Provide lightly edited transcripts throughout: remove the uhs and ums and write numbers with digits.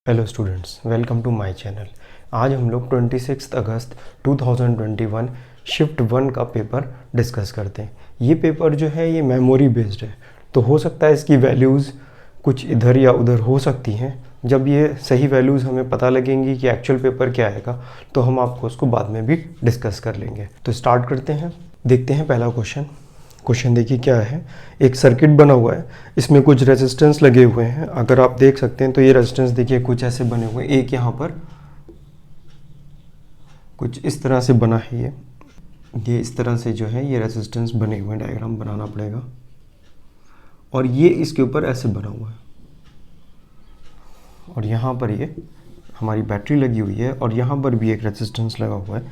Hello students, welcome to my channel. आज हम लोग 26 अगस्त 2021 शिफ्ट 1 का पेपर डिस्कस करते हैं। ये पेपर जो है ये मेमोरी बेस्ड है, तो हो सकता है इसकी वैल्यूज़ कुछ इधर या उधर हो सकती हैं। जब ये सही वैल्यूज़ हमें पता लगेंगी कि एक्चुअल पेपर क्या आएगा, तो हम आपको उसको बाद में भी डिस्कस कर लेंगे। तो स्टार्ट करते हैं, देखते हैं पहला क्वेश्चन देखिए क्या है। एक सर्किट बना हुआ है, इसमें कुछ रेजिस्टेंस लगे हुए हैं। अगर आप देख सकते हैं तो ये रेजिस्टेंस देखिए कुछ ऐसे बने हुए हैं। एक यहाँ पर कुछ इस तरह से बना है, ये इस तरह से जो है ये रेजिस्टेंस बने हुए हैं। डायग्राम बनाना पड़ेगा। और ये इसके ऊपर ऐसे बना हुआ है, और यहाँ पर ये हमारी बैटरी लगी हुई है, और यहाँ पर भी एक रेजिस्टेंस लगा हुआ है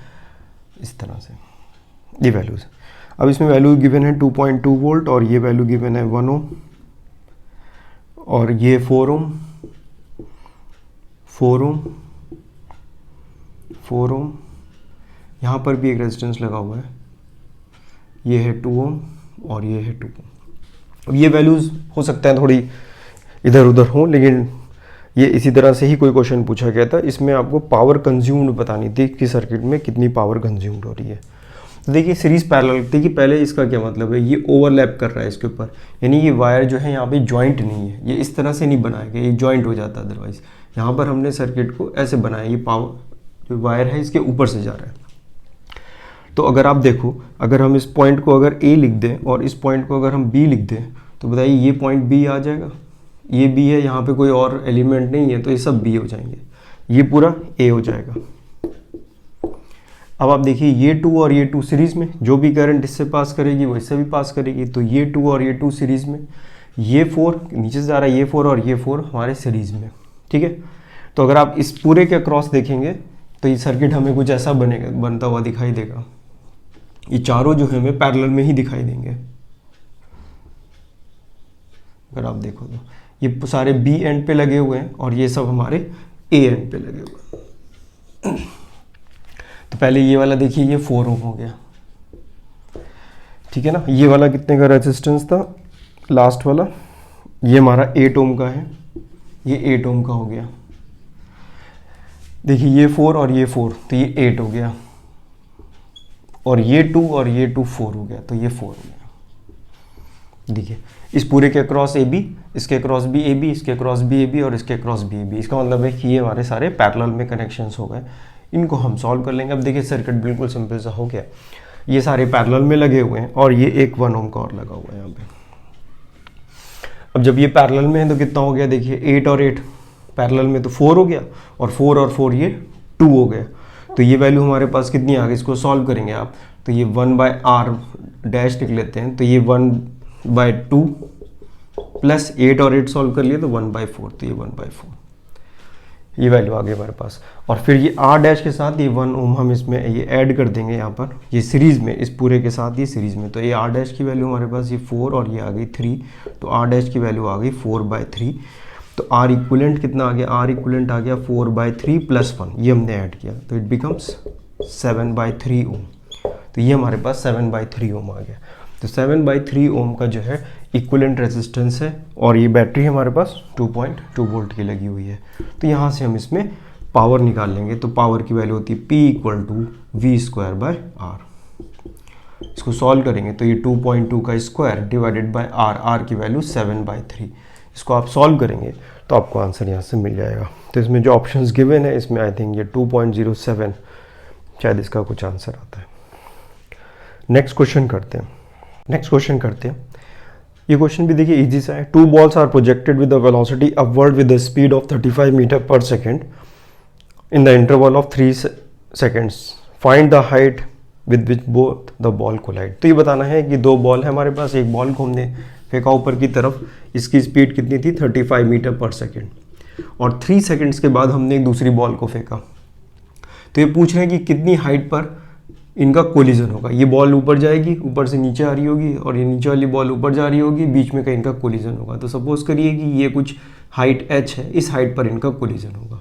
इस तरह से। ये वैल्यूज़, अब इसमें वैल्यू गिवन है 2.2 वोल्ट, और ये वैल्यू गिवन है 1 ओम, और ये 4 ओम, 4 ओम, 4 ओम। यहाँ पर भी एक रेजिस्टेंस लगा हुआ है, ये है 2 ओम और ये है 2 ओम। अब ये वैल्यूज़ हो सकता है थोड़ी इधर उधर हों, लेकिन ये इसी तरह से ही कोई क्वेश्चन पूछा गया था। इसमें आपको पावर कंज्यूम्ड बतानी थी कि सर्किट में कितनी पावर कंज्यूम्ड हो रही है। तो देखिए सीरीज पैरेलल, देखिए पहले इसका क्या मतलब है, ये ओवरलैप कर रहा है इसके ऊपर, यानी ये वायर जो है यहाँ पे जॉइंट नहीं है। ये इस तरह से नहीं बनाया गया, ये जॉइंट हो जाता अदरवाइज। यहाँ पर हमने सर्किट को ऐसे बनाया, ये पावर जो वायर है इसके ऊपर से जा रहा है। तो अगर आप देखो, अगर हम इस पॉइंट को अगर ए लिख दें और इस पॉइंट को अगर हम बी लिख दें, तो बताइए ये पॉइंट बी आ जाएगा। ये बी है, यहाँ पे कोई और एलिमेंट नहीं है, तो ये सब बी हो जाएंगे, ये पूरा ए हो जाएगा। अब आप देखिए ये 2 और ये 2 सीरीज में, जो भी करंट इससे पास करेगी वो इससे भी पास करेगी। तो ये 2 और ये 2 सीरीज में, ये 4 नीचे से जा रहा है, ये 4 और ये 4 हमारे सीरीज में, ठीक है। तो अगर आप इस पूरे के क्रॉस देखेंगे तो ये सर्किट हमें कुछ ऐसा बनता हुआ दिखाई देगा। ये चारों जो है हमें पैरेलल में ही दिखाई देंगे। अगर आप देखो तो ये सारे बी एंड पे लगे हुए हैं और ये सब हमारे ए एंड पे लगे हुए हैं। तो पहले ये वाला देखिए, ये 4 ओम हो गया, ठीक है ना। ये वाला कितने का रेजिस्टेंस था, लास्ट वाला, ये हमारा 8 ओम का है, ये 8 ओम का हो गया। देखिए ये 4 और ये 4, तो ये 8 हो गया, और ये 2 और ये 2 4 हो गया, तो ये 4 हो गया। देखिए इस पूरे के क्रॉस ए बी, इसके क्रॉस भी ए बी, इसके क्रॉस भी ए बी, और इसके क्रॉस भी ए बी। इसका मतलब है कि ये हमारे सारे पैरेलल में कनेक्शंस हो गए। इनको हम सॉल्व कर लेंगे। अब देखिए सर्किट बिल्कुल सिंपल सा हो गया, ये सारे पैरेलल में लगे हुए हैं, और ये एक 1 ओम का और लगा हुआ है यहाँ पे। अब जब ये पैरेलल में है तो कितना हो गया, देखिए 8 और 8 पैरेलल में, तो 4 हो गया, और 4 और 4 ये 2 हो गया। तो ये वैल्यू हमारे पास कितनी आ गई, इसको सॉल्व करेंगे आप तो ये 1/r डैश लिख लेते हैं, तो ये 1/2 प्लस 8 और 8 सॉल्व कर लिए तो 1/4, तो ये 1/4 ये वैल्यू आ गई हमारे पास। और फिर ये r डैश के साथ ये 1 ओम हम इसमें ये ऐड कर देंगे यहाँ पर, ये सीरीज में, इस पूरे के साथ ये सीरीज में। तो ये r डैश की वैल्यू हमारे पास ये 4 और ये आ गई 3, तो r डैश की वैल्यू आ गई 4/3। तो r इक्वलेंट कितना आ गया, r इक्वलेंट आ गया 4/3 प्लस 1, ये हमने ऐड किया, तो इट बिकम्स 7/3 ओम। तो ये हमारे पास 7/3 ओम आ गया। तो 7/3 ओम का जो है इक्विवेलेंट रेजिस्टेंस है, और ये बैटरी हमारे पास 2.2 वोल्ट की लगी हुई है। तो यहाँ से हम इसमें पावर निकाल लेंगे। तो पावर की वैल्यू होती है P = V²/R। इसको सॉल्व करेंगे तो ये 2.2 का square divided by R, R की वैल्यू 7/3। इसको आप सॉल्व करेंगे तो आपको आंसर यहाँ से मिल जाएगा। तो इसमें जो ऑप्शंस गिवन है, इसमें आई थिंक ये 2.07 शायद इसका कुछ आंसर आता है। नेक्स्ट क्वेश्चन करते हैं। ये क्वेश्चन भी देखिए इजी सा है। 2 balls are projected with the velocity upward with the speed of 35 metre per second in the interval of 3 seconds. Find the height with which both the ball collide. तो ये बताना है कि 2 बॉल है हमारे पास, एक बॉल को हमने फेंका ऊपर की तरफ, इसकी स्पीड कितनी थी 35 मीटर पर सेकेंड, और 3 सेकेंड्स के बाद हमने एक दूसरी बॉल को फेंका। तो ये पूछ रहे हैं कि कितनी हाइट पर इनका कोलिजन होगा। ये बॉल ऊपर जाएगी, ऊपर से नीचे आ रही होगी, और ये नीचे वाली बॉल ऊपर जा रही होगी, बीच में कहीं इनका कोलिजन होगा। तो सपोज करिए कि ये कुछ हाइट h है, इस हाइट पर इनका कोलिजन होगा।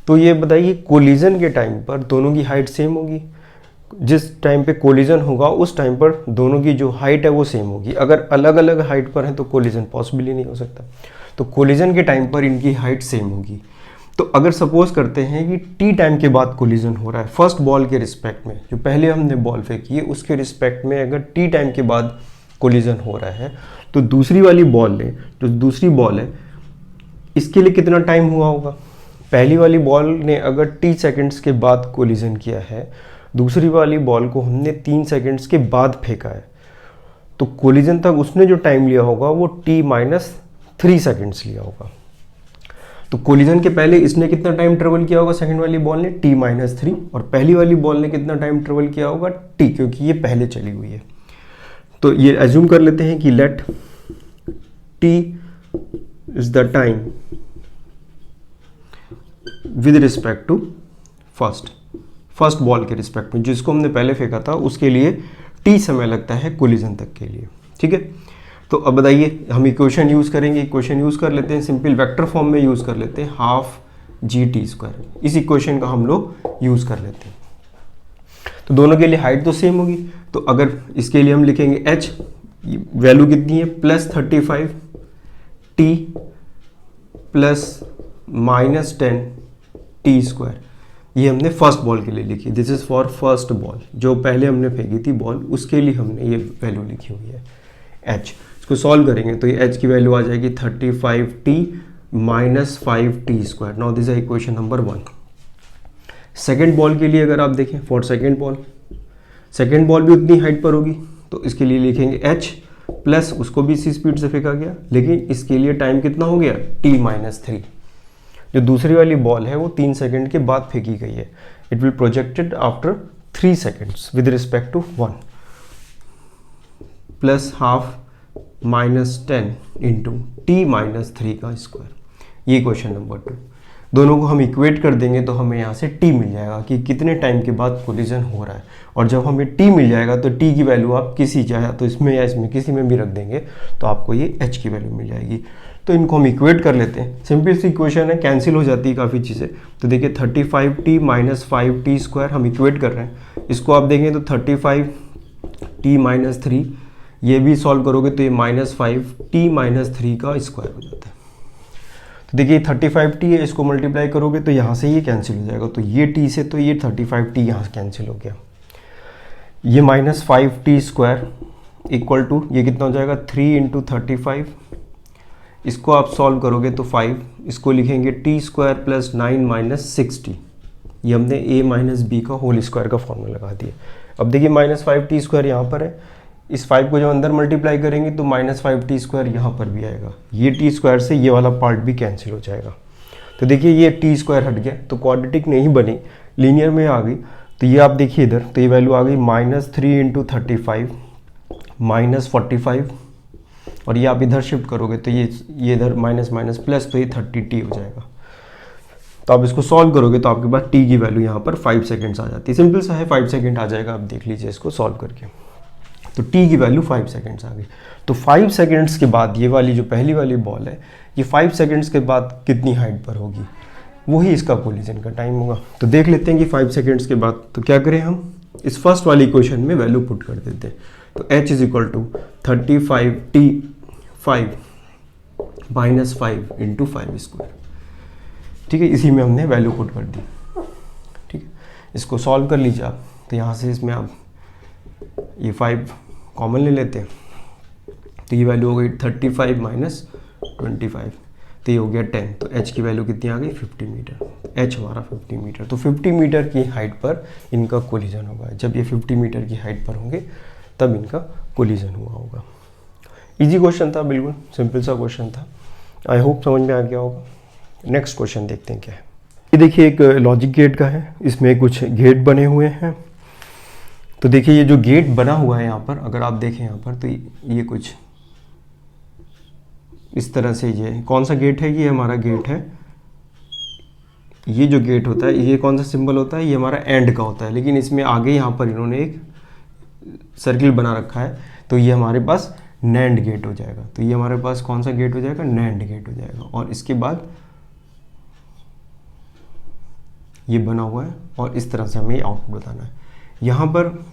तो ये बताइए कोलिजन के टाइम पर दोनों की हाइट सेम होगी। जिस टाइम पे कोलिजन होगा उस टाइम पर दोनों की जो हाइट है वो सेम होगी। अगर अलग अलग हाइट पर है तो कोलिजन पॉसिबल ही नहीं हो सकता। तो कोलिजन के टाइम पर इनकी हाइट सेम होगी। तो अगर सपोज करते हैं कि टी टाइम के बाद कोलिजन हो रहा है फर्स्ट बॉल के रिस्पेक्ट में, जो पहले हमने बॉल फेंकी है उसके रिस्पेक्ट में अगर टी टाइम के बाद कोलिजन हो रहा है, तो दूसरी वाली बॉल ने, जो दूसरी बॉल है, इसके लिए कितना टाइम हुआ होगा? पहली वाली बॉल ने अगर टी सेकेंड्स के बाद कोलिजन किया है, दूसरी वाली बॉल को हमने 3 सेकेंड्स के बाद फेंका है, तो कोलिजन तक उसने जो टाइम लिया होगा वो t-3 सेकेंड्स लिया होगा। तो कोलिजन के पहले इसने कितना टाइम ट्रेवल किया होगा सेकंड वाली बॉल ने? t-3, और पहली वाली बॉल ने कितना टाइम ट्रेवल किया होगा? t, क्योंकि ये पहले चली हुई है। तो ये एज्यूम कर लेते हैं कि let t is the time with respect to first ball के रिस्पेक्ट में, जिसको हमने पहले फेंका था उसके लिए t समय लगता है कोलिजन तक के लिए। ठीक है, तो अब बताइए हम इक्वेशन यूज़ करेंगे। इक्वेशन यूज़ कर लेते हैं, सिंपल वेक्टर फॉर्म में यूज़ कर लेते हैं, हाफ g t²। इस इक्वेशन का हम लोग यूज़ कर लेते हैं। तो दोनों के लिए हाइट तो सेम होगी, तो अगर इसके लिए हम लिखेंगे h, वैल्यू कितनी है? +35 t + -10 t²। ये हमने फर्स्ट बॉल के लिए लिखी, this is for first ball, जो पहले हमने फेंकी थी बॉल, उसके लिए हमने ये वैल्यू लिखी हुई है h। इसको सॉल्व करेंगे तो ये h की वैल्यू आ जाएगी 35t - 5t²। Now this is equation number 1। Second ball के लिए अगर आप देखें, फॉर सेकेंड बॉल भी उतनी हाइट पर होगी, तो इसके लिए लिखेंगे h प्लस, उसको भी इसी स्पीड से फेंका गया, लेकिन इसके लिए टाइम कितना हो गया? t-3। जो दूसरी वाली बॉल है वो 3 सेकेंड के बाद फेंकी गई है। It will projected after 3 seconds with respect to 1 plus half -10 into t-3 ये क्वेश्चन नंबर 2। दोनों को हम इक्वेट कर देंगे तो हमें यहाँ से t मिल जाएगा कि कितने टाइम के बाद कोलिजन हो रहा है। और जब हमें t मिल जाएगा तो t की वैल्यू आप किसी, चाहे तो इसमें या इसमें किसी में भी रख देंगे तो आपको ये h की वैल्यू मिल जाएगी। तो इनको हम इक्वेट कर लेते हैं, सिंपल सी इक्वेशन है, कैंसिल हो जाती है काफ़ी चीज़ें। तो देखिए 35t - 5t² हम इक्वेट कर रहे हैं, इसको आप देखें तो 35t - 3, ये भी सॉल्व करोगे तो ये -5t - 3 का स्क्वायर हो जाता है। तो देखिए 35t है, इसको मल्टीप्लाई करोगे तो यहाँ से ये कैंसिल हो जाएगा, तो ये t से तो ये 35t यहाँ से कैंसिल हो गया। ये -5t² इक्वल टू ये कितना हो जाएगा? 3 × 35। इसको आप सॉल्व करोगे तो 5, इसको लिखेंगे t² + 9 - 6t। ये हमने a - b का होल स्क्वायर का फॉर्मूला लगा दिया। अब देखिए -5t² यहाँ पर है, इस 5 को जब अंदर मल्टीप्लाई करेंगे तो -5t² यहाँ पर भी आएगा। ये t² से ये वाला पार्ट भी कैंसिल हो जाएगा। तो देखिए ये t² हट गया, तो क्वाड्रेटिक नहीं बनी, लीनियर में आ गई। तो ये आप देखिए इधर, तो ये वैल्यू आ गई -3 × 35 -45, और ये आप इधर शिफ्ट करोगे तो ये इधर माइनस प्लस, तो ये 30t हो जाएगा। तो आप इसको सॉल्व करोगे तो आपके पास t की वैल्यू यहाँ पर 5 सेकेंड्स आ जाती है। सिंपल सा है, 5 सेकेंड आ जाएगा। आप देख लीजिए इसको सॉल्व करके, तो t की वैल्यू 5 सेकेंड्स आ गई। तो 5 सेकेंड्स के बाद ये वाली जो पहली वाली बॉल है, ये 5 सेकेंड्स के बाद कितनी हाइट पर होगी, वही इसका कोलिजन का टाइम होगा। तो देख लेते हैं कि 5 सेकेंड्स के बाद, तो क्या करें हम इस फर्स्ट वाली इक्वेशन में वैल्यू पुट कर देते हैं। तो h = 35t5 - 5 × 5²। ठीक है, इसी में हमने वैल्यू पुट कर दी। ठीक है, इसको सॉल्व कर लीजिए आप। तो यहाँ से इसमें आप ये 5 कॉमन ले लेते हैं, तो ये वैल्यू हो गई 35 - 25, तो ये हो गया 10। तो h की वैल्यू कितनी आ गई? 50 मीटर। h हमारा 50 मीटर। तो 50 मीटर की हाइट पर इनका कोलिजन होगा। जब ये 50 मीटर की हाइट पर होंगे तब इनका कोलिजन हुआ होगा। इजी क्वेश्चन था, बिल्कुल सिंपल सा क्वेश्चन था। आई होप समझ में आ गया होगा। नेक्स्ट क्वेश्चन देखते हैं क्या है। ये देखिए एक लॉजिक गेट का है, इसमें कुछ गेट बने हुए हैं। तो देखिए ये जो गेट बना हुआ है यहाँ पर, अगर आप देखें यहाँ पर, तो ये कुछ इस तरह से, ये कौन सा गेट है? ये हमारा गेट है। ये जो गेट होता है, ये कौन सा सिंबल होता है? ये हमारा एंड का होता है, लेकिन इसमें आगे यहाँ पर इन्होंने एक सर्किल बना रखा है, तो ये हमारे पास नैंड गेट हो जाएगा। तो ये हमारे पास कौन सा गेट हो जाएगा? नैंड गेट हो जाएगा। और इसके बाद ये बना हुआ है, और इस तरह से हमें आउटपुट बताना है। यहाँ पर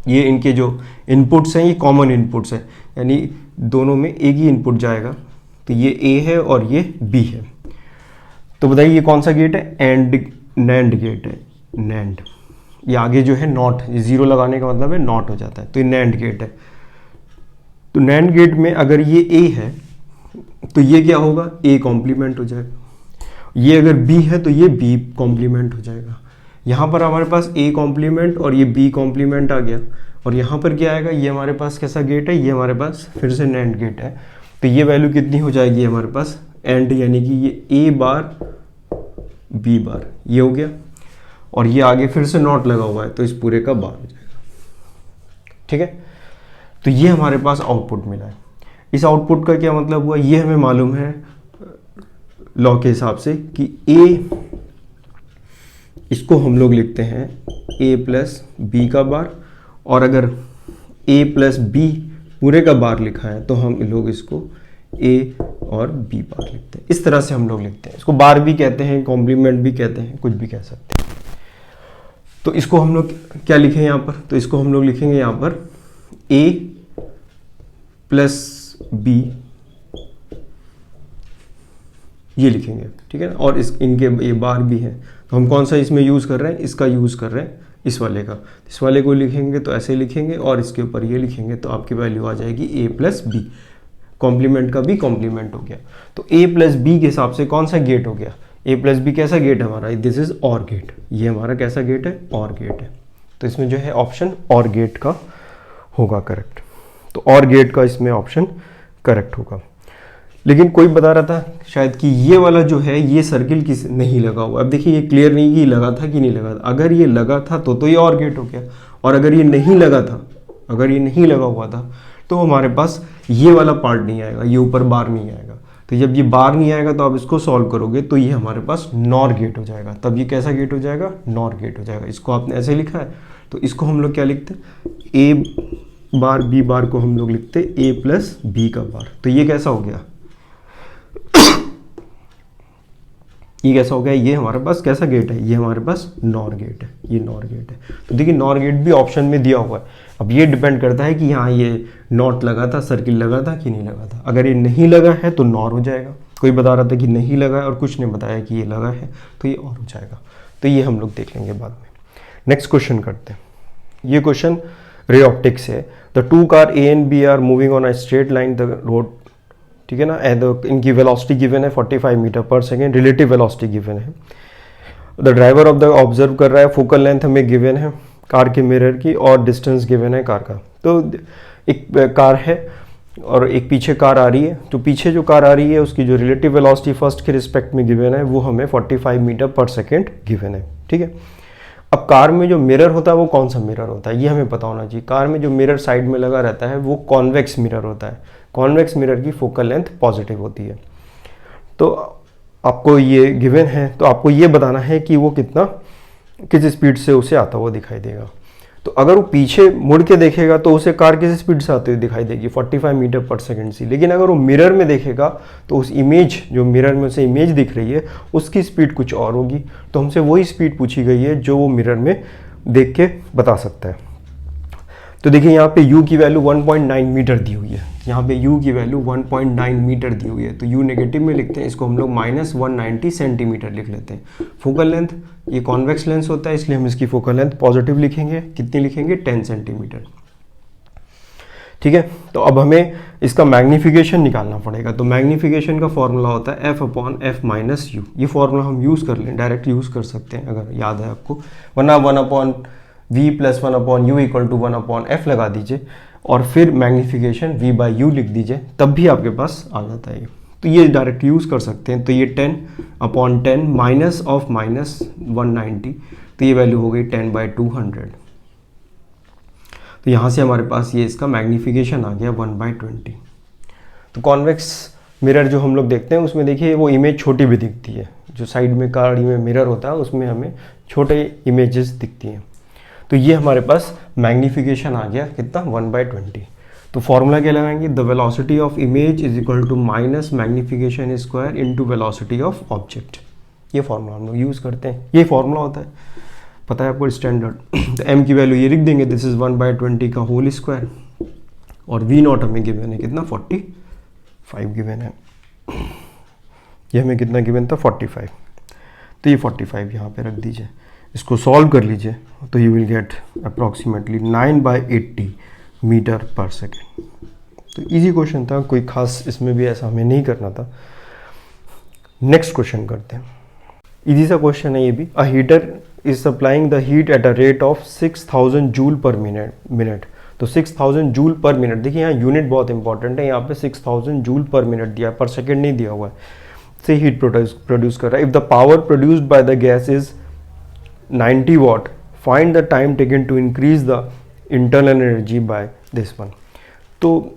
ये इनके जो इनपुट्स हैं, ये कॉमन इनपुट्स हैं, यानी दोनों में एक ही इनपुट जाएगा। तो ये A है और ये B है। तो बताइए ये कौन सा गेट है? नैंड गेट है, नैंड। ये आगे जो है नॉट, जीरो लगाने का मतलब है नॉट हो जाता है, तो ये नैंड गेट है। तो नैंड गेट में अगर ये ए है तो ये क्या होगा? ए कॉम्प्लीमेंट हो जाएगा। ये अगर बी है तो ये बी कॉम्प्लीमेंट हो जाएगा। यहाँ पर हमारे पास ए कॉम्प्लीमेंट और ये बी कॉम्प्लीमेंट आ गया। और यहाँ पर क्या आएगा? ये हमारे पास कैसा गेट है? ये हमारे पास फिर से नैंड गेट है। तो ये वैल्यू कितनी हो जाएगी हमारे पास? एंड, यानी कि ये ए बार बी बार, ये हो गया। और ये आगे फिर से नॉट लगा हुआ है, तो इस पूरे का बार हो जाएगा। ठीक है, तो ये हमारे पास आउटपुट मिला है। इस आउटपुट का क्या मतलब हुआ? ये हमें मालूम है लॉ के हिसाब से कि ए, इसको हम लोग लिखते हैं ए प्लस बी का बार, और अगर ए प्लस बी पूरे का बार लिखा है तो हम लोग इसको ए और बी बार लिखते हैं। इस तरह से हम लोग लिखते हैं। इसको बार भी कहते हैं, कॉम्प्लीमेंट भी कहते हैं, कुछ भी कह सकते हैं। तो इसको हम लोग क्या लिखें यहाँ पर? तो इसको हम लोग लिखेंगे यहाँ पर ए प्लस बी, ये लिखेंगे। ठीक है ना, और इनके ये बार भी है, तो हम कौन सा इसमें यूज़ कर रहे हैं? इसका यूज़ कर रहे हैं, इस वाले का। इस वाले को लिखेंगे तो ऐसे लिखेंगे, और इसके ऊपर ये लिखेंगे, तो आपकी वैल्यू आ जाएगी ए प्लस बी। कॉम्प्लीमेंट का भी कॉम्प्लीमेंट हो गया। तो ए प्लस बी के हिसाब से कौन सा गेट हो गया? ए प्लस बी कैसा गेट है हमारा? दिस इज और गेट। ये हमारा कैसा गेट है? और गेट है। तो इसमें जो है ऑप्शन और गेट का होगा करेक्ट। तो और गेट का इसमें ऑप्शन करेक्ट होगा। लेकिन कोई बता रहा था शायद कि ये वाला जो है ये सर्किल किस नहीं लगा हुआ। अब देखिए ये क्लियर नहीं कि लगा था कि नहीं लगा था। अगर ये लगा था तो ये और गेट हो गया, और अगर ये नहीं लगा था, अगर ये नहीं लगा हुआ था, तो हमारे पास ये वाला पार्ट नहीं आएगा, ये ऊपर बार नहीं आएगा। तो जब ये बार नहीं आएगा तो आप इसको सॉल्व करोगे तो ये हमारे पास नॉर गेट हो जाएगा। तब ये कैसा गेट हो जाएगा? नॉर गेट हो जाएगा। इसको आपने ऐसे लिखा है, तो इसको हम लोग क्या लिखते हैं? ए बार बी बार को हम लोग लिखते ए प्लस बी का बार। तो ये कैसा हो गया? ये कैसा हो गया? ये हमारे पास कैसा गेट है? ये हमारे पास नॉर गेट है, ये नॉर गेट है। तो देखिए नॉर गेट भी ऑप्शन में दिया हुआ है। अब ये डिपेंड करता है कि यहाँ ये नॉट लगा था, सर्किल लगा था कि नहीं लगा था। अगर ये नहीं लगा है तो नॉर हो जाएगा। कोई बता रहा था कि नहीं लगा है और कुछ नहीं बताया कि ये लगा है, तो ये और हो जाएगा। तो ये हम लोग देख लेंगे बाद में। नेक्स्ट क्वेश्चन करते हैं। ये क्वेश्चन रे ऑप्टिक्स है। The two car A and B are moving on a straight line the road. ठीक है ना, इनकी वेलोसिटी गिवन है 45 metre per second, relative velocity given है। The driver of the observe कर रहा है, फोकल लेंथ हमें गिवन है कार के मिरर की, और डिस्टेंस गिवन है कार का। तो एक कार है और एक पीछे कार आ रही है। तो पीछे जो कार आ रही है उसकी जो रिलेटिव वेलोसिटी फर्स्ट के रिस्पेक्ट में गिवन है वो हमें 45 मीटर पर सेकेंड गिवन है। ठीक है, अब कार में जो मिरर होता है वो कौन सा मिरर होता है ये हमें पता होना चाहिए। कार में जो मिरर साइड में लगा रहता है वो कॉन्वेक्स मिरर होता है। कॉन्वेक्स मिरर की फोकल लेंथ पॉजिटिव होती है। तो आपको ये गिवन है, तो आपको ये बताना है कि वो किस स्पीड से उसे आता हुआ दिखाई देगा। तो अगर वो पीछे मुड़ के देखेगा तो उसे कार किस स्पीड से आती हुई दिखाई देगी? 45 मीटर पर सेकेंड से। लेकिन अगर वो मिरर में देखेगा तो उस इमेज, जो मिरर में उसे इमेज दिख रही है, उसकी स्पीड कुछ और होगी। तो हमसे वही स्पीड पूछी गई है जो वो मिरर में देख के बता सकता है। तो देखिए यहाँ पे u की वैल्यू 1.9 मीटर दी हुई है। यहाँ पे u की वैल्यू 1.9 मीटर दी हुई है, तो u नेगेटिव में लिखते हैं, इसको हम लोग -190 सेंटीमीटर लिख लेते हैं। फोकल लेंथ, ये कॉन्वेक्स लेंस होता है इसलिए हम इसकी फोकल लेंथ पॉजिटिव लिखेंगे। कितनी लिखेंगे? 10 सेंटीमीटर। ठीक है, तो अब हमें इसका मैग्नीफिकेशन निकालना पड़ेगा। तो मैग्नीफिकेशन का फॉर्मूला होता है f/f-u। ये फॉर्मूला हम यूज़ कर लें, डायरेक्ट यूज़ कर सकते हैं अगर याद है आपको, वरना 1/v + 1/u = 1/f लगा दीजिए और फिर मैग्नीफिकेशन v/u लिख दीजिए, तब भी आपके पास आ जाता है। तो ये डायरेक्ट यूज़ कर सकते हैं। तो ये 10/10 माइनस ऑफ -190, तो ये वैल्यू हो गई 10/200। तो यहाँ से हमारे पास ये इसका मैग्नीफिकेशन आ गया 1/20। तो कॉन्वेक्स मिरर जो हम लोग देखते हैं उसमें देखिए वो इमेज छोटी भी दिखती है। जो साइड में गाड़ी में मिरर होता है उसमें हमें छोटे इमेजेस दिखती हैं। तो ये हमारे पास मैग्नीफिकेशन आ गया कितना? 1/20। तो फॉर्मूला क्या लगाएंगे? The velocity of image is equal to minus magnification square into velocity of object. ये फॉर्मूला हम लोग यूज़ करते हैं, ये फॉर्मूला होता है, पता है आपको स्टैंडर्ड। तो m की वैल्यू ये लिख देंगे, दिस इज 1/20 का होल स्क्वायर, और v0 हमें गिवन है कितना? 45 गिवन है। ये हमें कितना गिवन था? 45। तो ये 45 यहाँ पे रख दीजिए, इसको सॉल्व कर लीजिए तो you will get approximately 9/80 metre per second. तो इजी क्वेश्चन था, कोई खास इसमें भी ऐसा हमें नहीं करना था। नेक्स्ट क्वेश्चन करते हैं, इजी सा क्वेश्चन है ये भी। अ heater is supplying the heat at a rate of 6000 joule पर मिनट। तो 6000 जूल पर मिनट, देखिए यहाँ यूनिट बहुत इंपॉर्टेंट है, यहाँ पे 6000 जूल पर मिनट दिया, पर सेकेंड नहीं दिया हुआ है, से हीट प्रोड्यूस कर रहा है। If the power produced by the gas is 90 watt, find the time taken to increase the internal energy by this one. तो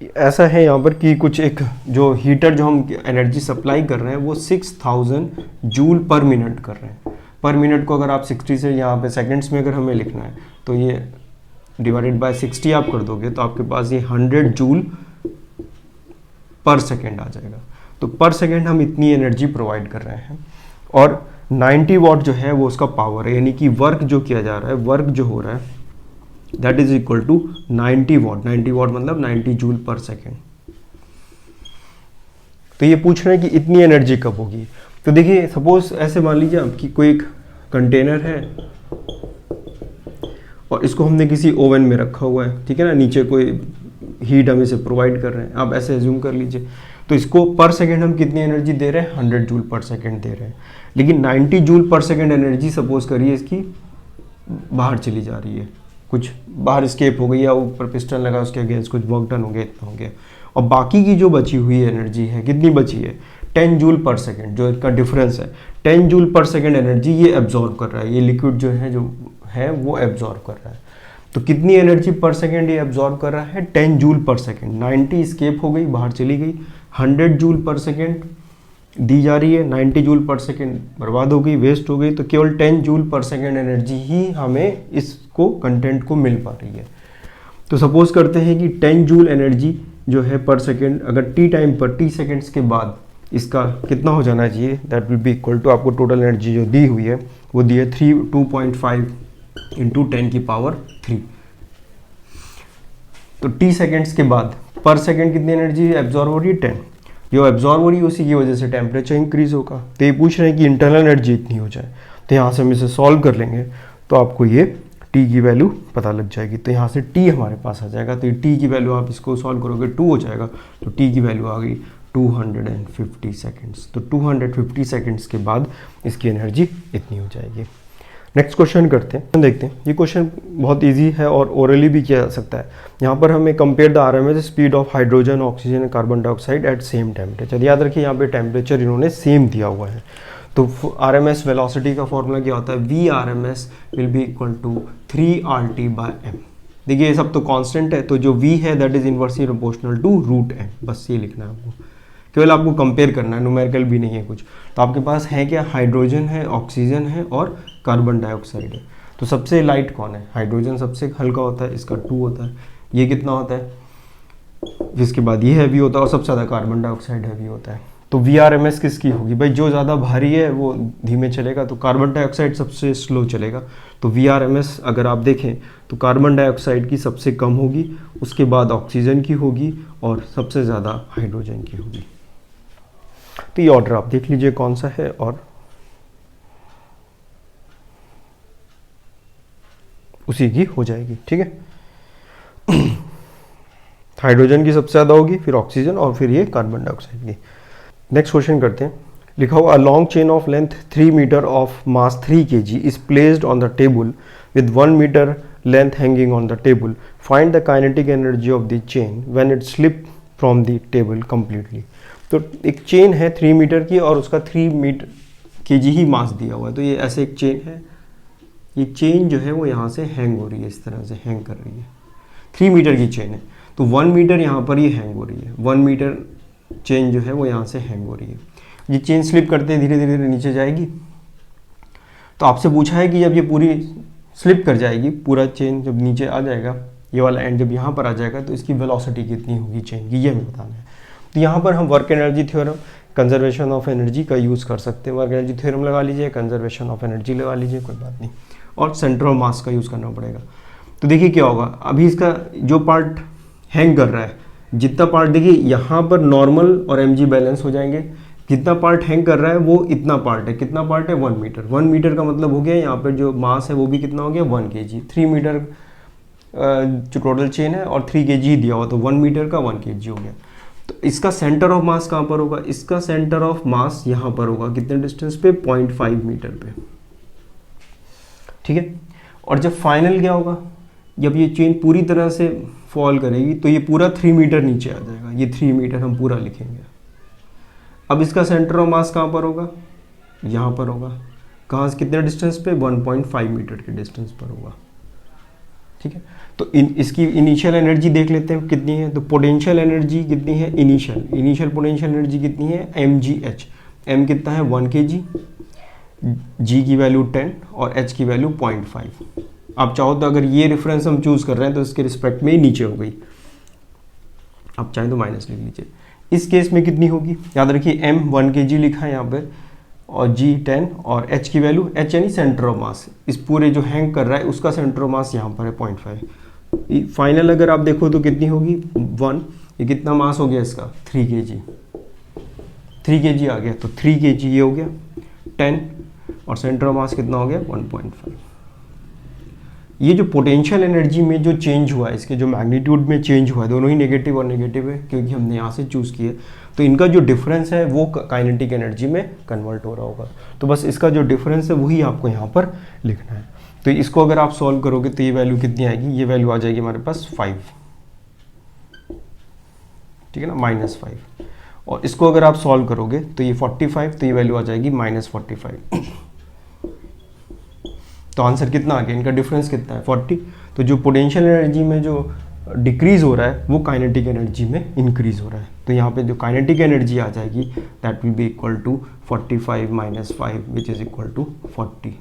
ऐसा है यहाँ पर कि कुछ एक जो हीटर जो हम एनर्जी सप्लाई कर रहे हैं वो 6000 जूल पर मिनट कर रहे हैं। पर मिनट को अगर आप 60 से यहाँ पे सेकंड्स में अगर हमें लिखना है तो ये डिवाइडेड बाय 60 आप कर दोगे तो आपके पास ये 100 जूल पर सेकेंड आ जाएगा। तो पर सेकेंड हम इतनी एनर्जी प्रोवाइड कर रहे हैं और 90 वाट जो है वो उसका पावर है, यानी कि वर्क जो किया जा रहा है, वर्क जो हो रहा है दैट इज इक्वल टू 90 वाट। 90 वाट मतलब 90 जूल पर सेकेंड। तो ये पूछ रहे हैं कि इतनी एनर्जी कब होगी। तो देखिए सपोज ऐसे मान लीजिए आपकी कोई एक कंटेनर है और इसको हमने किसी ओवन में रखा हुआ है, ठीक है ना, नीचे कोई हीट हम इसे प्रोवाइड कर रहे हैं, आप ऐसे एज्यूम कर लीजिए। तो इसको पर सेकेंड हम कितनी एनर्जी दे रहे हैं, 100 जूल पर सेकेंड दे रहे हैं, लेकिन 90 जूल पर सेकेंड एनर्जी सपोज करिए इसकी बाहर चली जा रही है, कुछ बाहर स्केप हो गई या ऊपर पिस्टन लगा उसके अगेंस्ट कुछ वर्क डन हो गया, इतना हो गया, और बाकी की जो बची हुई एनर्जी है कितनी बची है, 10 जूल पर सेकेंड, जो इसका डिफरेंस है 10 जूल पर सेकेंड एनर्जी ये एब्जॉर्ब कर रहा है, ये लिक्विड जो है वो एब्जॉर्ब कर रहा है। तो कितनी एनर्जी पर सेकेंड ये एब्जॉर्ब कर रहा है, 10 जूल पर सेकेंड। 90 स्केप हो गई, बाहर चली गई, 100 जूल पर सेकेंड दी जा रही है, 90 जूल पर सेकेंड बर्बाद हो गई, वेस्ट हो गई, तो केवल 10 जूल पर सेकेंड एनर्जी ही हमें इसको कंटेंट को मिल पा रही है। तो सपोज करते हैं कि 10 जूल एनर्जी जो है पर सेकेंड अगर टी टाइम पर टी सेकेंड्स के बाद इसका कितना हो जाना चाहिए, that will be equal to, आपको टोटल एनर्जी जो दी हुई है वो दी है 2.5 इंटू 10 की पावर 3। तो टी सेकेंड्स के बाद पर सेकेंड कितनी एनर्जी एब्जॉर्ब हो रही है, 10। जो एब्जॉर्ब हो रही है उसी की वजह से टेम्परेचर इंक्रीज होगा। तो ये पूछ रहे हैं कि इंटरनल एनर्जी इतनी हो जाए, तो यहाँ से हम इसे सॉल्व कर लेंगे तो आपको ये टी की वैल्यू पता लग जाएगी। तो यहाँ से टी हमारे पास आ जाएगा, तो ये टी की वैल्यू आप इसको सॉल्व करोगे 2 हो जाएगा, तो टी की वैल्यू आ गई 250 सेकेंड्स। तो 250 सेकेंड्स के बाद इसकी एनर्जी इतनी हो जाएगी। नेक्स्ट क्वेश्चन करते हैं, देखते हैं। ये क्वेश्चन बहुत इजी है और ओरली भी किया जा सकता है। यहाँ पर हमें compare the RMS speed of hydrogen, oxygen and carbon dioxide eight same temperature. याद रखिए यहाँ पे टेम्परेचर इन्होंने सेम दिया हुआ है। तो आरएमएस वेलोसिटी का फॉर्मूला क्या होता है, V RMS will be equal to 3RT/m। देखिए ये सब तो कांस्टेंट है, तो जो v है that is inversely proportional to √m। बस ये लिखना है आपको, केवल आपको कंपेयर करना है, न्यूमेरिकल भी नहीं है कुछ। तो आपके पास है क्या, हाइड्रोजन है, ऑक्सीजन है और कार्बन डाइऑक्साइड है। तो सबसे लाइट कौन है, हाइड्रोजन सबसे हल्का होता है, इसका 2 होता है। ये कितना होता है, जिसके बाद ये हैवी होता है, और सबसे ज़्यादा कार्बन डाइऑक्साइड हैवी होता है। तो VRMS किसकी होगी भाई, जो ज़्यादा भारी है वो धीमे चलेगा, तो कार्बन डाइऑक्साइड सबसे स्लो चलेगा। तो VRMS अगर आप देखें तो कार्बन डाइऑक्साइड की सबसे कम होगी, उसके बाद ऑक्सीजन की होगी और सबसे ज़्यादा हाइड्रोजन की होगी। तो ये ऑर्डर आप देख लीजिए कौन सा है, और उसी की हो जाएगी, ठीक है। हाइड्रोजन की सबसे ज़्यादा होगी, फिर ऑक्सीजन और फिर ये कार्बन डाइऑक्साइड की। नेक्स्ट क्वेश्चन करते हैं। लिखा हुआ, a long chain of length 3 metre of mass 3 kg is placed on the table with 1 metre length hanging on the table. Find the kinetic energy of the chain when it slip from the table completely. तो एक chain है 3 metre की और उसका 3 metre kg ही मास दिया हुआ है। तो ये ऐसे एक चेन है, ये चेन जो है वो यहाँ से हैंग हो रही है, इस तरह से हैंग कर रही है। 3 मीटर की चेन है, तो 1 मीटर यहाँ पर ये हैंग हो रही है, 1 मीटर चेन जो है वो यहाँ से हैंग हो रही है। ये चेन स्लिप करते धीरे धीरे नीचे जाएगी। तो आपसे पूछा है कि जब ये पूरी स्लिप कर जाएगी, पूरा चेन जब नीचे आ जाएगा, ये वाला एंड जब यहाँ पर आ जाएगा, तो इसकी वेलोसिटी कितनी होगी चेन की, ये हमें बताना है। तो यहाँ पर हम work energy theorem, conservation of energy का यूज़ कर सकते हैं। वर्क एनर्जी थ्योरम लगा लीजिए, कंजर्वेशन ऑफ एनर्जी लगा लीजिए, कोई बात नहीं, और सेंटर ऑफ मास का यूज़ करना पड़ेगा। तो देखिए क्या होगा, अभी इसका जो पार्ट हैंग कर रहा है, जितना पार्ट देखिए यहाँ पर नॉर्मल और mg बैलेंस हो जाएंगे, जितना पार्ट हैंग कर रहा है वो इतना पार्ट है, कितना पार्ट है 1 मीटर। 1 मीटर का मतलब हो गया यहाँ पर जो मास है वो भी कितना हो गया 1 kg। 3 मीटर जो टोटल चेन है और 3 kg दिया हुआ, तो 1 मीटर का 1 kg हो गया। तो इसका सेंटर ऑफ मास कहाँ पर होगा, इसका सेंटर ऑफ मास यहाँ पर होगा, कितने डिस्टेंस पे 0.5 मीटर पे, ठीक है। और जब फाइनल क्या होगा, जब ये चेन पूरी तरह से फॉल करेगी तो ये पूरा 3 मीटर नीचे आ जाएगा, ये 3 मीटर हम पूरा लिखेंगे। अब इसका सेंटर ऑफ मास कहाँ पर होगा, यहाँ पर होगा, कहाँ से कितने डिस्टेंस पे 1.5 मीटर के डिस्टेंस पर होगा, ठीक है। तो इसकी इनिशियल एनर्जी देख लेते हैं कितनी है। तो पोटेंशियल एनर्जी कितनी है, इनिशियल पोटेंशियल एनर्जी कितनी है mgh। m कितना है 1 kg, g की वैल्यू 10 और h की वैल्यू 0.5। आप चाहो तो अगर ये रेफरेंस हम चूज कर रहे हैं तो इसके रिस्पेक्ट में ही नीचे हो गई, आप चाहें तो माइनस लिख लीजिए। इस केस में कितनी होगी, याद रखिए m 1 kg लिखा है यहाँ पर और g 10 और h की वैल्यू, h यानी सेंटर ऑफ मास, इस पूरे जो हैंग कर रहा है उसका सेंटर ऑफ मास यहाँ पर है 0.5। फाइनल अगर आप देखो तो कितनी होगी 1, ये कितना मास हो गया इसका 3 kg, 3 kg आ गया, तो 3 kg ये हो गया 10 और सेंटर ऑफ मास कितना हो गया 1.5। ये जो पोटेंशियल एनर्जी में जो चेंज हुआ है, इसके जो मैग्नीट्यूड में चेंज हुआ है, दोनों ही नेगेटिव और नेगेटिव है क्योंकि हमने यहाँ से चूज़ किया, तो इनका जो डिफरेंस है वो काइनेटिक एनर्जी में कन्वर्ट हो रहा होगा। तो बस इसका जो डिफरेंस है वही आपको यहाँ पर लिखना है। तो इसको अगर आप सॉल्व करोगे तो ये वैल्यू कितनी आएगी, ये वैल्यू आ जाएगी हमारे पास 5, ठीक है ना, -5। और इसको अगर आप सॉल्व करोगे तो ये 45, तो ये वैल्यू आ जाएगी -45। तो आंसर कितना आ गया, इनका डिफरेंस कितना है 40। तो जो पोटेंशियल एनर्जी में जो डिक्रीज हो रहा है वो काइनेटिक एनर्जी में इंक्रीज हो रहा है। तो यहाँ पे जो काइनेटिक एनर्जी आ जाएगी that will be equal to 45 - 5 which is equal to 40।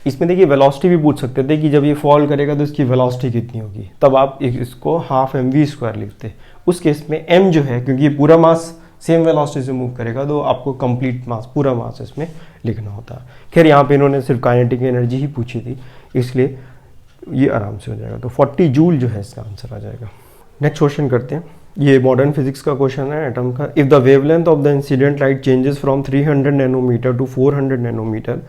इसमें देखिए वेलोसिटी भी पूछ सकते थे कि जब ये फॉल करेगा तो इसकी वेलोसिटी कितनी होगी, तब आप इसको ½ mv² लिखते। उस केस में m जो है, क्योंकि ये पूरा मास सेम वेलोसिटी से मूव करेगा तो आपको कंप्लीट मास, पूरा मास इसमें लिखना होता है। खैर यहाँ पे इन्होंने सिर्फ काइनेटिक एनर्जी ही पूछी थी, इसलिए ये आराम से हो जाएगा। तो 40 जूल जो है इसका आंसर आ जाएगा। नेक्स्ट क्वेश्चन करते हैं, ये मॉडर्न फिजिक्स का क्वेश्चन है एटम का। If the wavelength of the incident light changes from 300 nanometre to 400 nanometre,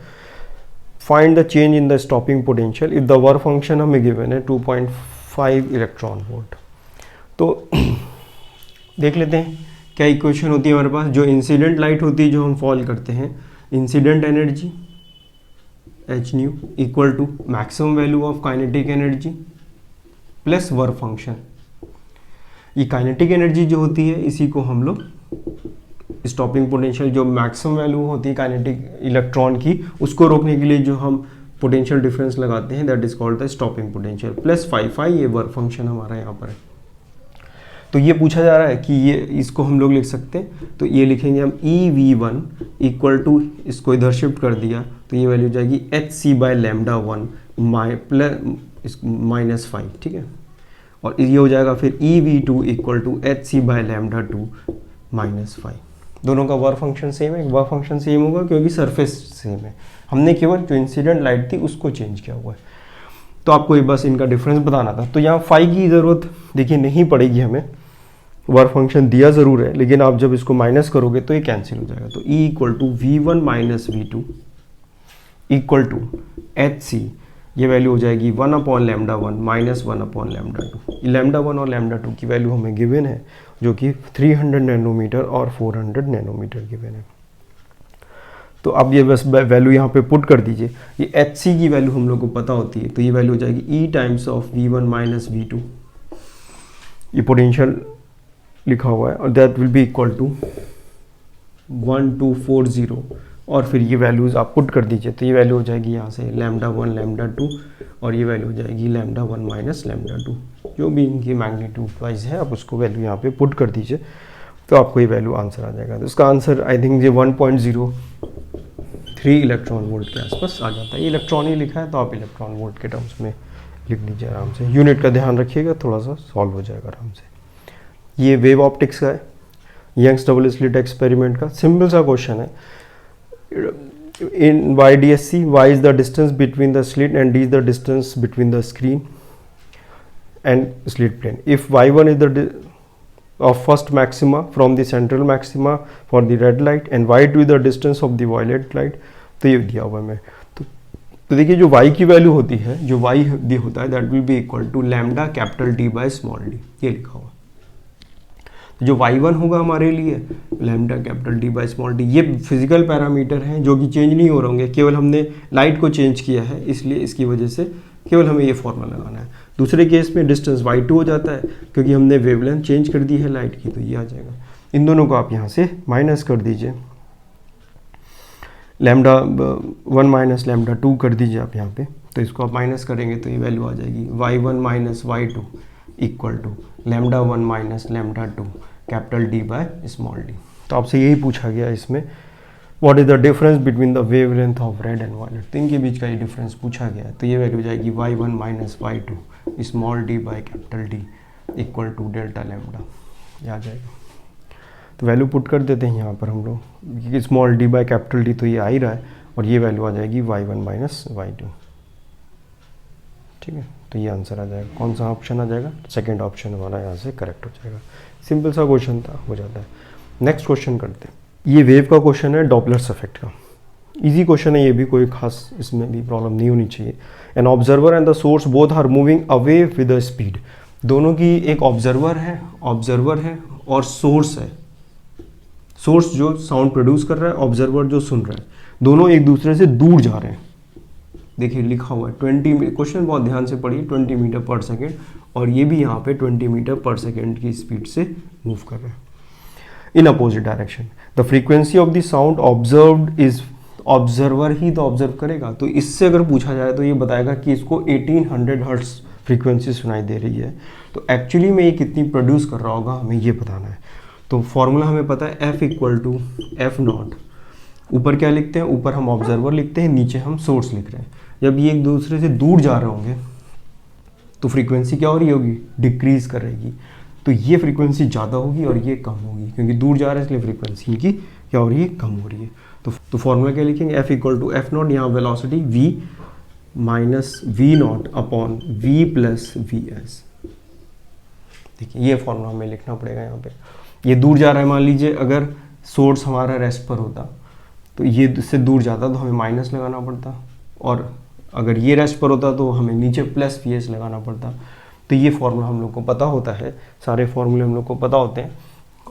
find the change in the stopping potential if the work function हमें गिवन है 2.5 electron volt. तो देख लेते हैं क्या इक्वेशन होती है हमारे पास। जो इंसिडेंट लाइट होती है जो हम फॉल करते हैं, incident energy h nu equal to maximum value of kinetic energy plus work function. ये काइनेटिक एनर्जी जो होती है इसी को हम लोग स्टॉपिंग पोटेंशियल, जो मैक्सिमम वैल्यू होती है काइनेटिक इलेक्ट्रॉन की, उसको रोकने के लिए जो हम पोटेंशियल डिफरेंस लगाते हैं that is called the stopping potential, plus 5 ये वर्क फंक्शन हमारा यहाँ पर है। तो ये पूछा जा रहा है कि ये इसको हम लोग लिख सकते हैं, तो ये लिखेंगे हम EV1 इक्वल टू, इसको इधर शिफ्ट कर दिया तो ये वैल्यू जाएगी hc/λ1 -5, ठीक है। और ये हो जाएगा फिर EV2 इक्वल टू hc/λ2 -5। दोनों का वर्क फंक्शन सेम है, वर्क फंक्शन सेम होगा क्योंकि सरफेस सेम है, हमने केवल जो इंसिडेंट लाइट थी उसको चेंज किया हुआ है। तो आपको ये बस इनका डिफरेंस बताना था। तो यहाँ फाई की ज़रूरत देखिए नहीं पड़ेगी हमें, वर्क फंक्शन दिया ज़रूर है, लेकिन आप जब इसको माइनस करोगे तो ये कैंसिल हो जाएगा। तो E equal to V1 - V2 equal to HC, ये वैल्यू हो जाएगी 1/λ1 - 1/λ2। λ1 और λ2 की वैल्यू हमें गिवन है जो कि 300 नैनोमीटर और 400 नैनोमीटर गिवन है। तो अब ये बस वैल्यू यहाँ पे पुट कर दीजिए। ये HC की वैल्यू हम लोग को पता होती है, तो ये वैल्यू हो जाएगी E times of V1 - V2, ये पोटेंशियल लिखा हुआ है, और that will be equal to 1240, और फिर ये वैल्यूज़ आप पुट कर दीजिए। तो ये वैल्यू हो जाएगी यहाँ से λ1 λ2, और ये वैल्यू हो जाएगी λ1 - λ2, जो भी इनकी मैग्नीट्यूड वाइज है, आप उसको वैल्यू यहाँ पे पुट कर दीजिए तो आपको ये वैल्यू आंसर आ जाएगा। तो इसका आंसर आई थिंक ये 1.03 इलेक्ट्रॉन वोल्ट के आसपास आ जाता है। ये इलेक्ट्रॉन ही लिखा है तो आप इलेक्ट्रॉन वोल्ट के टर्म्स में लिख लीजिए आराम से। यूनिट का ध्यान रखिएगा, थोड़ा सा सॉल्व हो जाएगा आराम से। ये वेव ऑप्टिक्स का है, यंग्स डबल स्लिट एक्सपेरिमेंट का सिंपल सा क्वेश्चन है। इन YDSC, y is the distance between the slit and d is the distance between the screen and slit plane. If y1 is the of first maxima from the central maxima for the red light and y2 is the distance of the violet light. तो ये दिया हुआ है तो देखिए जो y की value होती है, जो y दी होता है that will be equal to lambda capital D by small d, ये लिखा हुआ। जो y1 होगा हमारे लिए lambda capital D by small d, ये फिजिकल पैरामीटर हैं जो कि चेंज नहीं हो रहे होंगे, केवल हमने लाइट को चेंज किया है, इसलिए इसकी वजह से केवल हमें ये फॉर्मूला लगाना है। दूसरे केस में डिस्टेंस y2 हो जाता है क्योंकि हमने वेवलेंथ चेंज कर दी है लाइट की, तो ये आ जाएगा। इन दोनों को आप यहाँ से माइनस कर दीजिए, लैम्डा 1 माइनस लैम्डा 2 कर दीजिए आप यहाँ पे, तो इसको आप माइनस करेंगे तो ये वैल्यू आ जाएगी y1 minus y2 equal to lambda 1 minus lambda 2 capital D by small d। तो आपसे यही पूछा गया इसमें, what is the difference between the wavelength of red and violet, तो इनके बीच का ये डिफरेंस पूछा गया है। तो ये वैल्यू हो जाएगी y1 minus y2 small d by capital D equal to delta lambda, ये आ जाएगा। तो वैल्यू पुट कर देते हैं यहाँ पर हम लोग, क्योंकि small d by capital D तो ये आ ही रहा है, और ये वैल्यू आ जाएगी y1 माइनस y2, ठीक है। तो ये आंसर आ जाएगा, कौन सा ऑप्शन आ जाएगा, सेकंड ऑप्शन वाला यहाँ से करेक्ट हो जाएगा। सिंपल सा क्वेश्चन था, हो जाता है। नेक्स्ट क्वेश्चन करते हैं। ये वेव का क्वेश्चन है, डॉपलर्स इफेक्ट का। इजी क्वेश्चन है ये भी, कोई खास इसमें भी प्रॉब्लम नहीं होनी चाहिए। An observer and the source both are moving away with the speed, दोनों की एक ऑब्जर्वर है और सोर्स है। सोर्स जो साउंड प्रोड्यूस कर रहा है, ऑब्जर्वर जो सुन रहा है, दोनों एक दूसरे से दूर जा रहे हैं। देखिए लिखा हुआ है 20, क्वेश्चन बहुत ध्यान से पढ़िए, 20 मीटर पर सेकेंड, और ये भी यहाँ पे 20 मीटर पर सेकेंड की स्पीड से मूव कर रहे हैं in opposite direction. The frequency of the sound observed is, observer ही तो ऑब्जर्व करेगा, तो इससे अगर पूछा जाए तो ये बताएगा कि इसको 1800 हर्ट्ज फ्रीक्वेंसी सुनाई दे रही है। तो एक्चुअली में ये कितनी प्रोड्यूस कर रहा होगा हमें ये बताना है। तो फॉर्मूला हमें पता है F equal to F not, ऊपर क्या लिखते हैं, ऊपर हम ऑब्जर्वर लिखते हैं, नीचे हम सोर्स लिख रहे हैं। जब ये एक दूसरे से दूर जा रहे होंगे तो फ्रीक्वेंसी क्या हो रही होगी, डिक्रीज कर रहेगी। तो ये फ्रीक्वेंसी ज़्यादा होगी और ये कम होगी, क्योंकि दूर जा रहा है इसलिए फ्रीक्वेंसी की क्या हो रही है, कम हो रही है। तो फॉर्मूला क्या लिखेंगे, F equal to F not, यहाँ velocity v minus V not upon v plus V S. देखिए ये फॉर्मूला हमें लिखना पड़ेगा यहाँ पे। ये दूर जा रहा है, मान लीजिए अगर सोर्स हमारा रेस्ट पर होता तो ये इससे दूर जाता तो हमें माइनस लगाना पड़ता, और अगर ये रेस्ट पर होता तो हमें नीचे प्लस वी एस लगाना पड़ता। तो ये फॉर्मूला हम लोग को पता होता है, सारे फॉर्मूले हम लोग को पता होते हैं,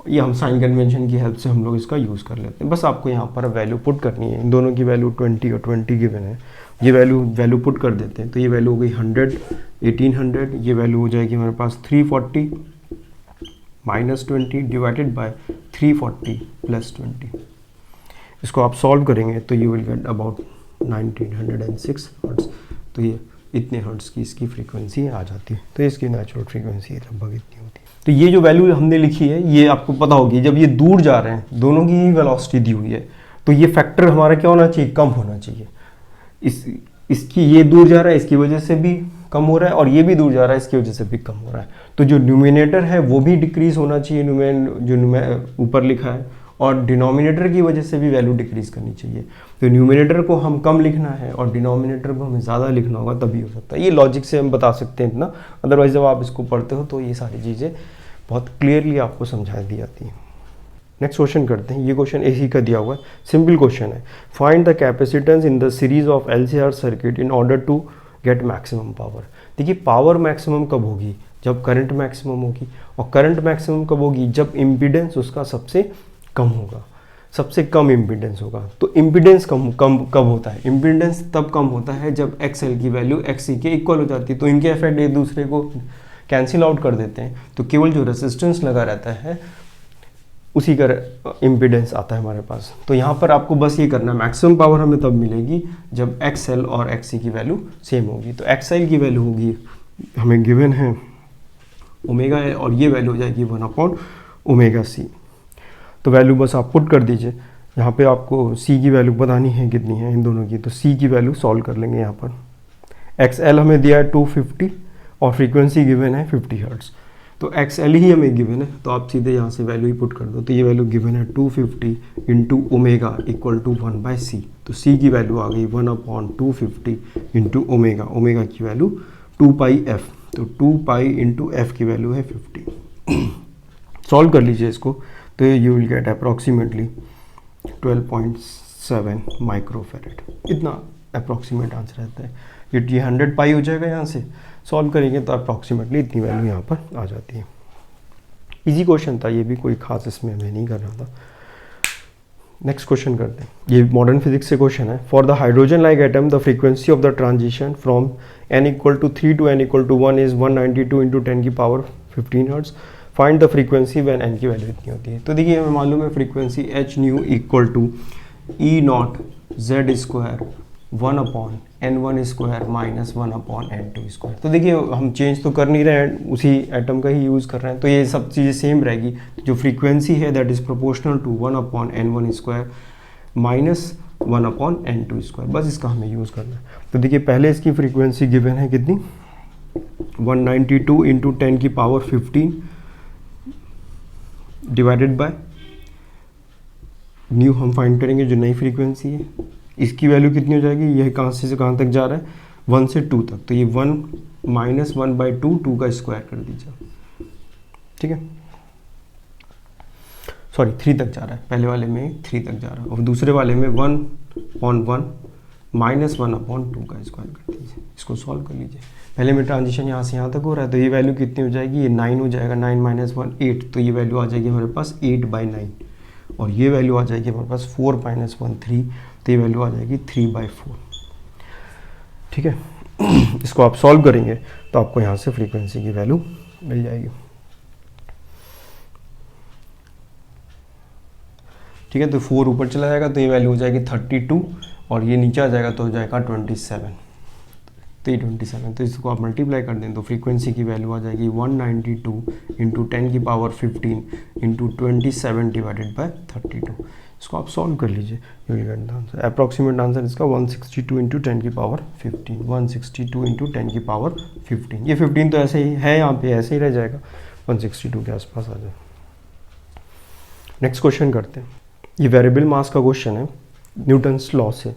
ये हम साइन कन्वेंशन की हेल्प से हम लोग इसका यूज़ कर लेते हैं। बस आपको यहाँ पर वैल्यू पुट करनी है, इन दोनों की वैल्यू 20 और 20 गिवन है, ये वैल्यू पुट कर देते हैं। तो ये वैल्यू हो गई 100, 1800, ये वैल्यू हो जाएगी हमारे पास 340 माइनस 20 डिवाइडेड बाय 340 प्लस 20। इसको आप सॉल्व करेंगे तो you will get about 1906 hertz. तो ये इतने हर्ट्ज की इसकी फ्रीक्वेंसी आ जाती है। तो इसकी नेचुरल फ्रीक्वेंसी लगभग इतनी होती है। तो ये जो वैल्यू हमने लिखी है ये आपको पता होगी, जब ये दूर जा रहे हैं, दोनों की ही वेलोसिटी दी हुई है, तो ये फैक्टर हमारा क्या होना चाहिए, कम होना चाहिए। इसकी ये दूर जा रहा है, इसकी वजह से भी कम हो रहा है, और ये भी दूर जा रहा है, इसकी वजह से भी कम हो रहा है। तो जो न्यूमिनेटर है वो भी डिक्रीज होना चाहिए, जो ऊपर लिखा है, और डिनोमिनेटर की वजह से भी वैल्यू डिक्रीज करनी चाहिए। तो न्यूमिनेटर को हम कम लिखना है और डिनोमिनेटर को हमें ज़्यादा लिखना होगा, तभी हो सकता है। ये लॉजिक से हम बता सकते हैं इतना, अदरवाइज जब आप इसको पढ़ते हो तो ये सारी चीज़ें बहुत क्लियरली आपको समझा दी जाती हैं। नेक्स्ट क्वेश्चन करते हैं। ये क्वेश्चन एसी का दिया हुआ है, सिंपल क्वेश्चन है। Find the capacitance in the series of LCR circuit in order to get maximum power. देखिए पावर मैक्सिमम कब होगी, जब करंट मैक्सिमम होगी, और करंट मैक्सिमम कब होगी, जब इम्पीडेंस उसका सबसे कम होगा, सबसे कम इम्पीडेंस होगा। तो इम्पीडेंस कब होता है, इम्पीडेंस तब कम होता है जब XL की वैल्यू XC के इक्वल हो जाती है। तो इनके इफेक्ट एक दूसरे को कैंसिल आउट कर देते हैं, तो केवल जो रेजिस्टेंस लगा रहता है उसी का इम्पीडेंस आता है हमारे पास। तो यहाँ पर आपको बस ये करना है, मैक्सिमम पावर हमें तब मिलेगी जब XL और XC की वैल्यू सेम होगी। तो XL की वैल्यू होगी, हमें गिवन है ओमेगा है, और ये वैल्यू हो जाएगी 1/ωc। तो वैल्यू बस आप पुट कर दीजिए। यहाँ पे आपको C की वैल्यू बतानी है कितनी है इन दोनों की, तो C की वैल्यू सॉल्व कर लेंगे। यहाँ पर XL हमें दिया है 250 और फ्रीक्वेंसी गिवन है 50 हर्ट्ज। तो XL ही हमें गिवन है, तो आप सीधे यहाँ से वैल्यू ही पुट कर दो। तो ये वैल्यू गिवन है 250 into omega equal to 1/c। तो C की वैल्यू आ गई 1/250 इंटू ओमेगा, ओमेगा की वैल्यू 2πf। तो 2π इंटू f की वैल्यू है 50। सॉल्व कर लीजिए इसको, तो you will get approximately 12.7 microfarad, इतना अप्रॉक्सीमेट आंसर रहता है। ये 100 पाई हो जाएगा, यहाँ से सॉल्व करेंगे तो अप्रॉक्सीमेटली इतनी वैल्यू यहाँ पर आ जाती है। इजी क्वेश्चन था ये भी, कोई खास इसमें हमें नहीं करना था। नेक्स्ट क्वेश्चन करते हैं, ये मॉडर्न फिजिक्स से क्वेश्चन है। For the hydrogen like atom the frequency of the transition from n=3 to n=1 is 192 × 10⁻15 hertz. Find the frequency when n की वैल्यू इतनी होती है। तो देखिए हमें मालूम है frequency h new = E0z² 1/n1² minus 1/n2²। तो देखिए हम चेंज तो कर नहीं रहे हैं, उसी एटम का ही यूज़ कर रहे हैं, तो ये सब चीज़ें सेम रहेगी। जो फ्रीक्वेंसी है that is proportional to 1/n1² minus 1/n2², बस इसका हमें यूज़ करना है। तो देखिए पहले इसकी फ्रीक्वेंसी गिवन है कितनी, 192 × 10⁻15 डिवाइडेड बाय न्यू, हम फाइंड करेंगे जो नई फ्रीक्वेंसी है। इसकी वैल्यू कितनी हो जाएगी, यह कहाँ से कहाँ तक जा रहा है, 1 से 2 तक, तो ये 1 - 1/2, 2 का स्क्वायर कर दीजिए, ठीक है। सॉरी 3 तक जा रहा है, पहले वाले में 3 तक जा रहा है, और दूसरे वाले में 1/1 माइनस 1/2 का स्क्वायर कर दीजिए। इसको सॉल्व कर लीजिए। पहले में ट्रांजिशन यहाँ से यहाँ तक हो रहा है, तो ये वैल्यू कितनी हो जाएगी, ये 9 हो जाएगा, 9 - 1 8, तो ये वैल्यू आ जाएगी हमारे पास 8/9, और ये वैल्यू आ जाएगी हमारे पास 4 - 1 3, तो ये वैल्यू आ जाएगी 3/4, ठीक है। इसको आप सॉल्व करेंगे तो आपको यहाँ से फ्रीक्वेंसी की वैल्यू मिल जाएगी, ठीक है। तो 4 ऊपर चला जाएगा तो ये वैल्यू हो जाएगी 32, और ये नीचे आ जाएगा तो हो जाएगा 27, तो ये 27, तो इसको आप मल्टीप्लाई कर दें तो फ्रीक्वेंसी की वैल्यू आ जाएगी 192 × 10⁻15 × 27 डिवाइडेड बाय 32। इसको आप सॉल्व कर लीजिए, you will get the answer. Approximate answer इसका 162 × 10⁻15, 162 × 10⁻15। ये 15 तो ऐसे ही है, यहाँ पे ऐसे ही रह जाएगा, 162 के आसपास आ जाए। नेक्स्ट क्वेश्चन करते हैं, ये वेरिएबल मास का क्वेश्चन है, न्यूटन्स लॉ से।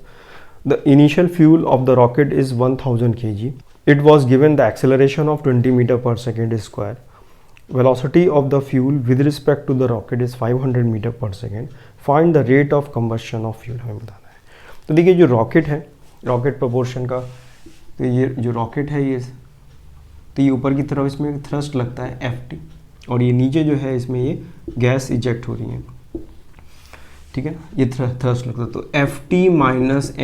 The initial fuel of the rocket is 1000 kg. It was given the acceleration of 20 m/s square. Velocity of the fuel with respect to the rocket is 500 m/s. Find the rate of combustion of fuel. हमें बताना है। तो देखिए जो rocket है, rocket proportion का, तो ये जो रॉकेट है ये, तो ये ऊपर की तरफ इसमें थ्रस्ट लगता है Ft, और ये नीचे जो है इसमें ये गैस इजेक्ट हो रही है, ठीक है ना, ये थ्रस्ट लगता है। तो Ft -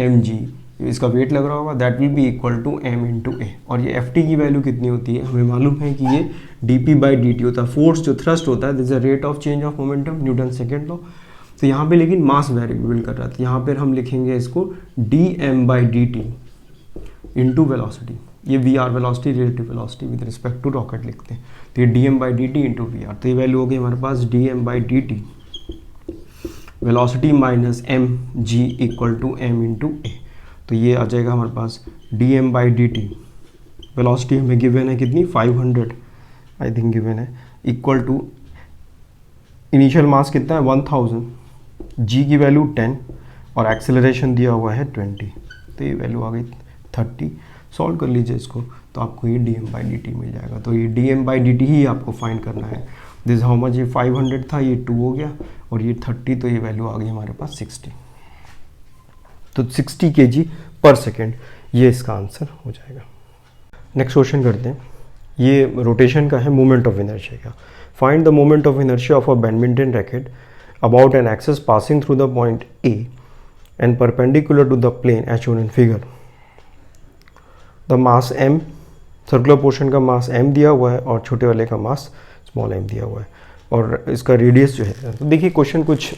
mg, इसका वेट लग रहा होगा, that will be equal to m × a, और ये Ft की वैल्यू कितनी होती है, हमें मालूम है कि ये dp/dt होता है, फोर्स जो थ्रस्ट होता है, this is a rate of change of momentum, Newton second law. तो यहाँ पे लेकिन मास वेरिएबल कर रहा था, यहाँ पर हम लिखेंगे इसको dm/dt इंटू वेलोसिटी, ये v r velocity, relative velocity with respect to rocket लिखते हैं, तो ये dm/dt इंटू वी आर, तो ये वैल्यू हो गई हमारे पास dm/dt velocity minus mg equal to m × a, तो ये आ जाएगा हमारे पास dm/dt, वेलोसिटी हमें गिवन है कितनी, 500 आई थिंक गिवन है, इक्वल टू इनिशियल मास कितना है 1000, g की वैल्यू 10, और एक्सेलरेशन दिया हुआ है 20, तो ये वैल्यू आ गई 30। सॉल्व कर लीजिए इसको, तो आपको ये dm/dt मिल जाएगा। तो ये dm/dt ही आपको फाइंड करना है। दिस हाउ मच, ये 500 था, ये 2 हो गया, और ये 30, तो ये वैल्यू आ गई हमारे पास 60, तो 60 kg/s, ये इसका आंसर हो जाएगा। नेक्स्ट क्वेश्चन करते हैं, ये रोटेशन का है, मोमेंट ऑफ इनर्शिया का। Find the moment of inertia of a badminton racket about an axis passing through the point A and perpendicular to the plane as shown in figure. The mass m, circular portion का mass m दिया हुआ है, और छोटे वाले का mass small m दिया हुआ है, और इसका रेडियस जो है, तो देखिए क्वेश्चन कुछ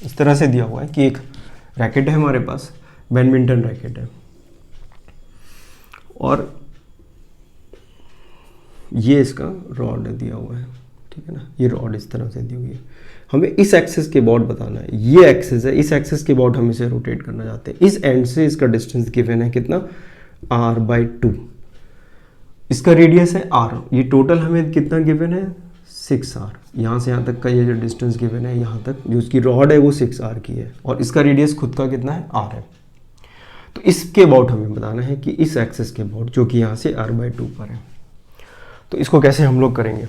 इस तरह से दिया हुआ है कि एक रैकेट है हमारे पास, बैडमिंटन रैकेट है, और ये इसका रॉड दिया हुआ है, ठीक है ना, ये रॉड इस तरह से दी हुई है। हमें इस एक्सिस के अबाउट बताना है, ये एक्सिस है, इस एक्सिस के अबाउट हम इसे रोटेट करना चाहते हैं। इस एंड से इसका डिस्टेंस गिवन है कितना, r/2, इसका रेडियस है r, ये टोटल हमें कितना गिवन है 6r, यहाँ से यहाँ तक का ये जो डिस्टेंस गिवन है, यहाँ तक जो इसकी रॉड है वो 6r की है, और इसका रेडियस खुद का कितना है r है। तो इसके अबाउट हमें बताना है कि इस एक्सिस के अबाउट, जो कि यहाँ से r/2 पर है। तो इसको कैसे हम लोग करेंगे,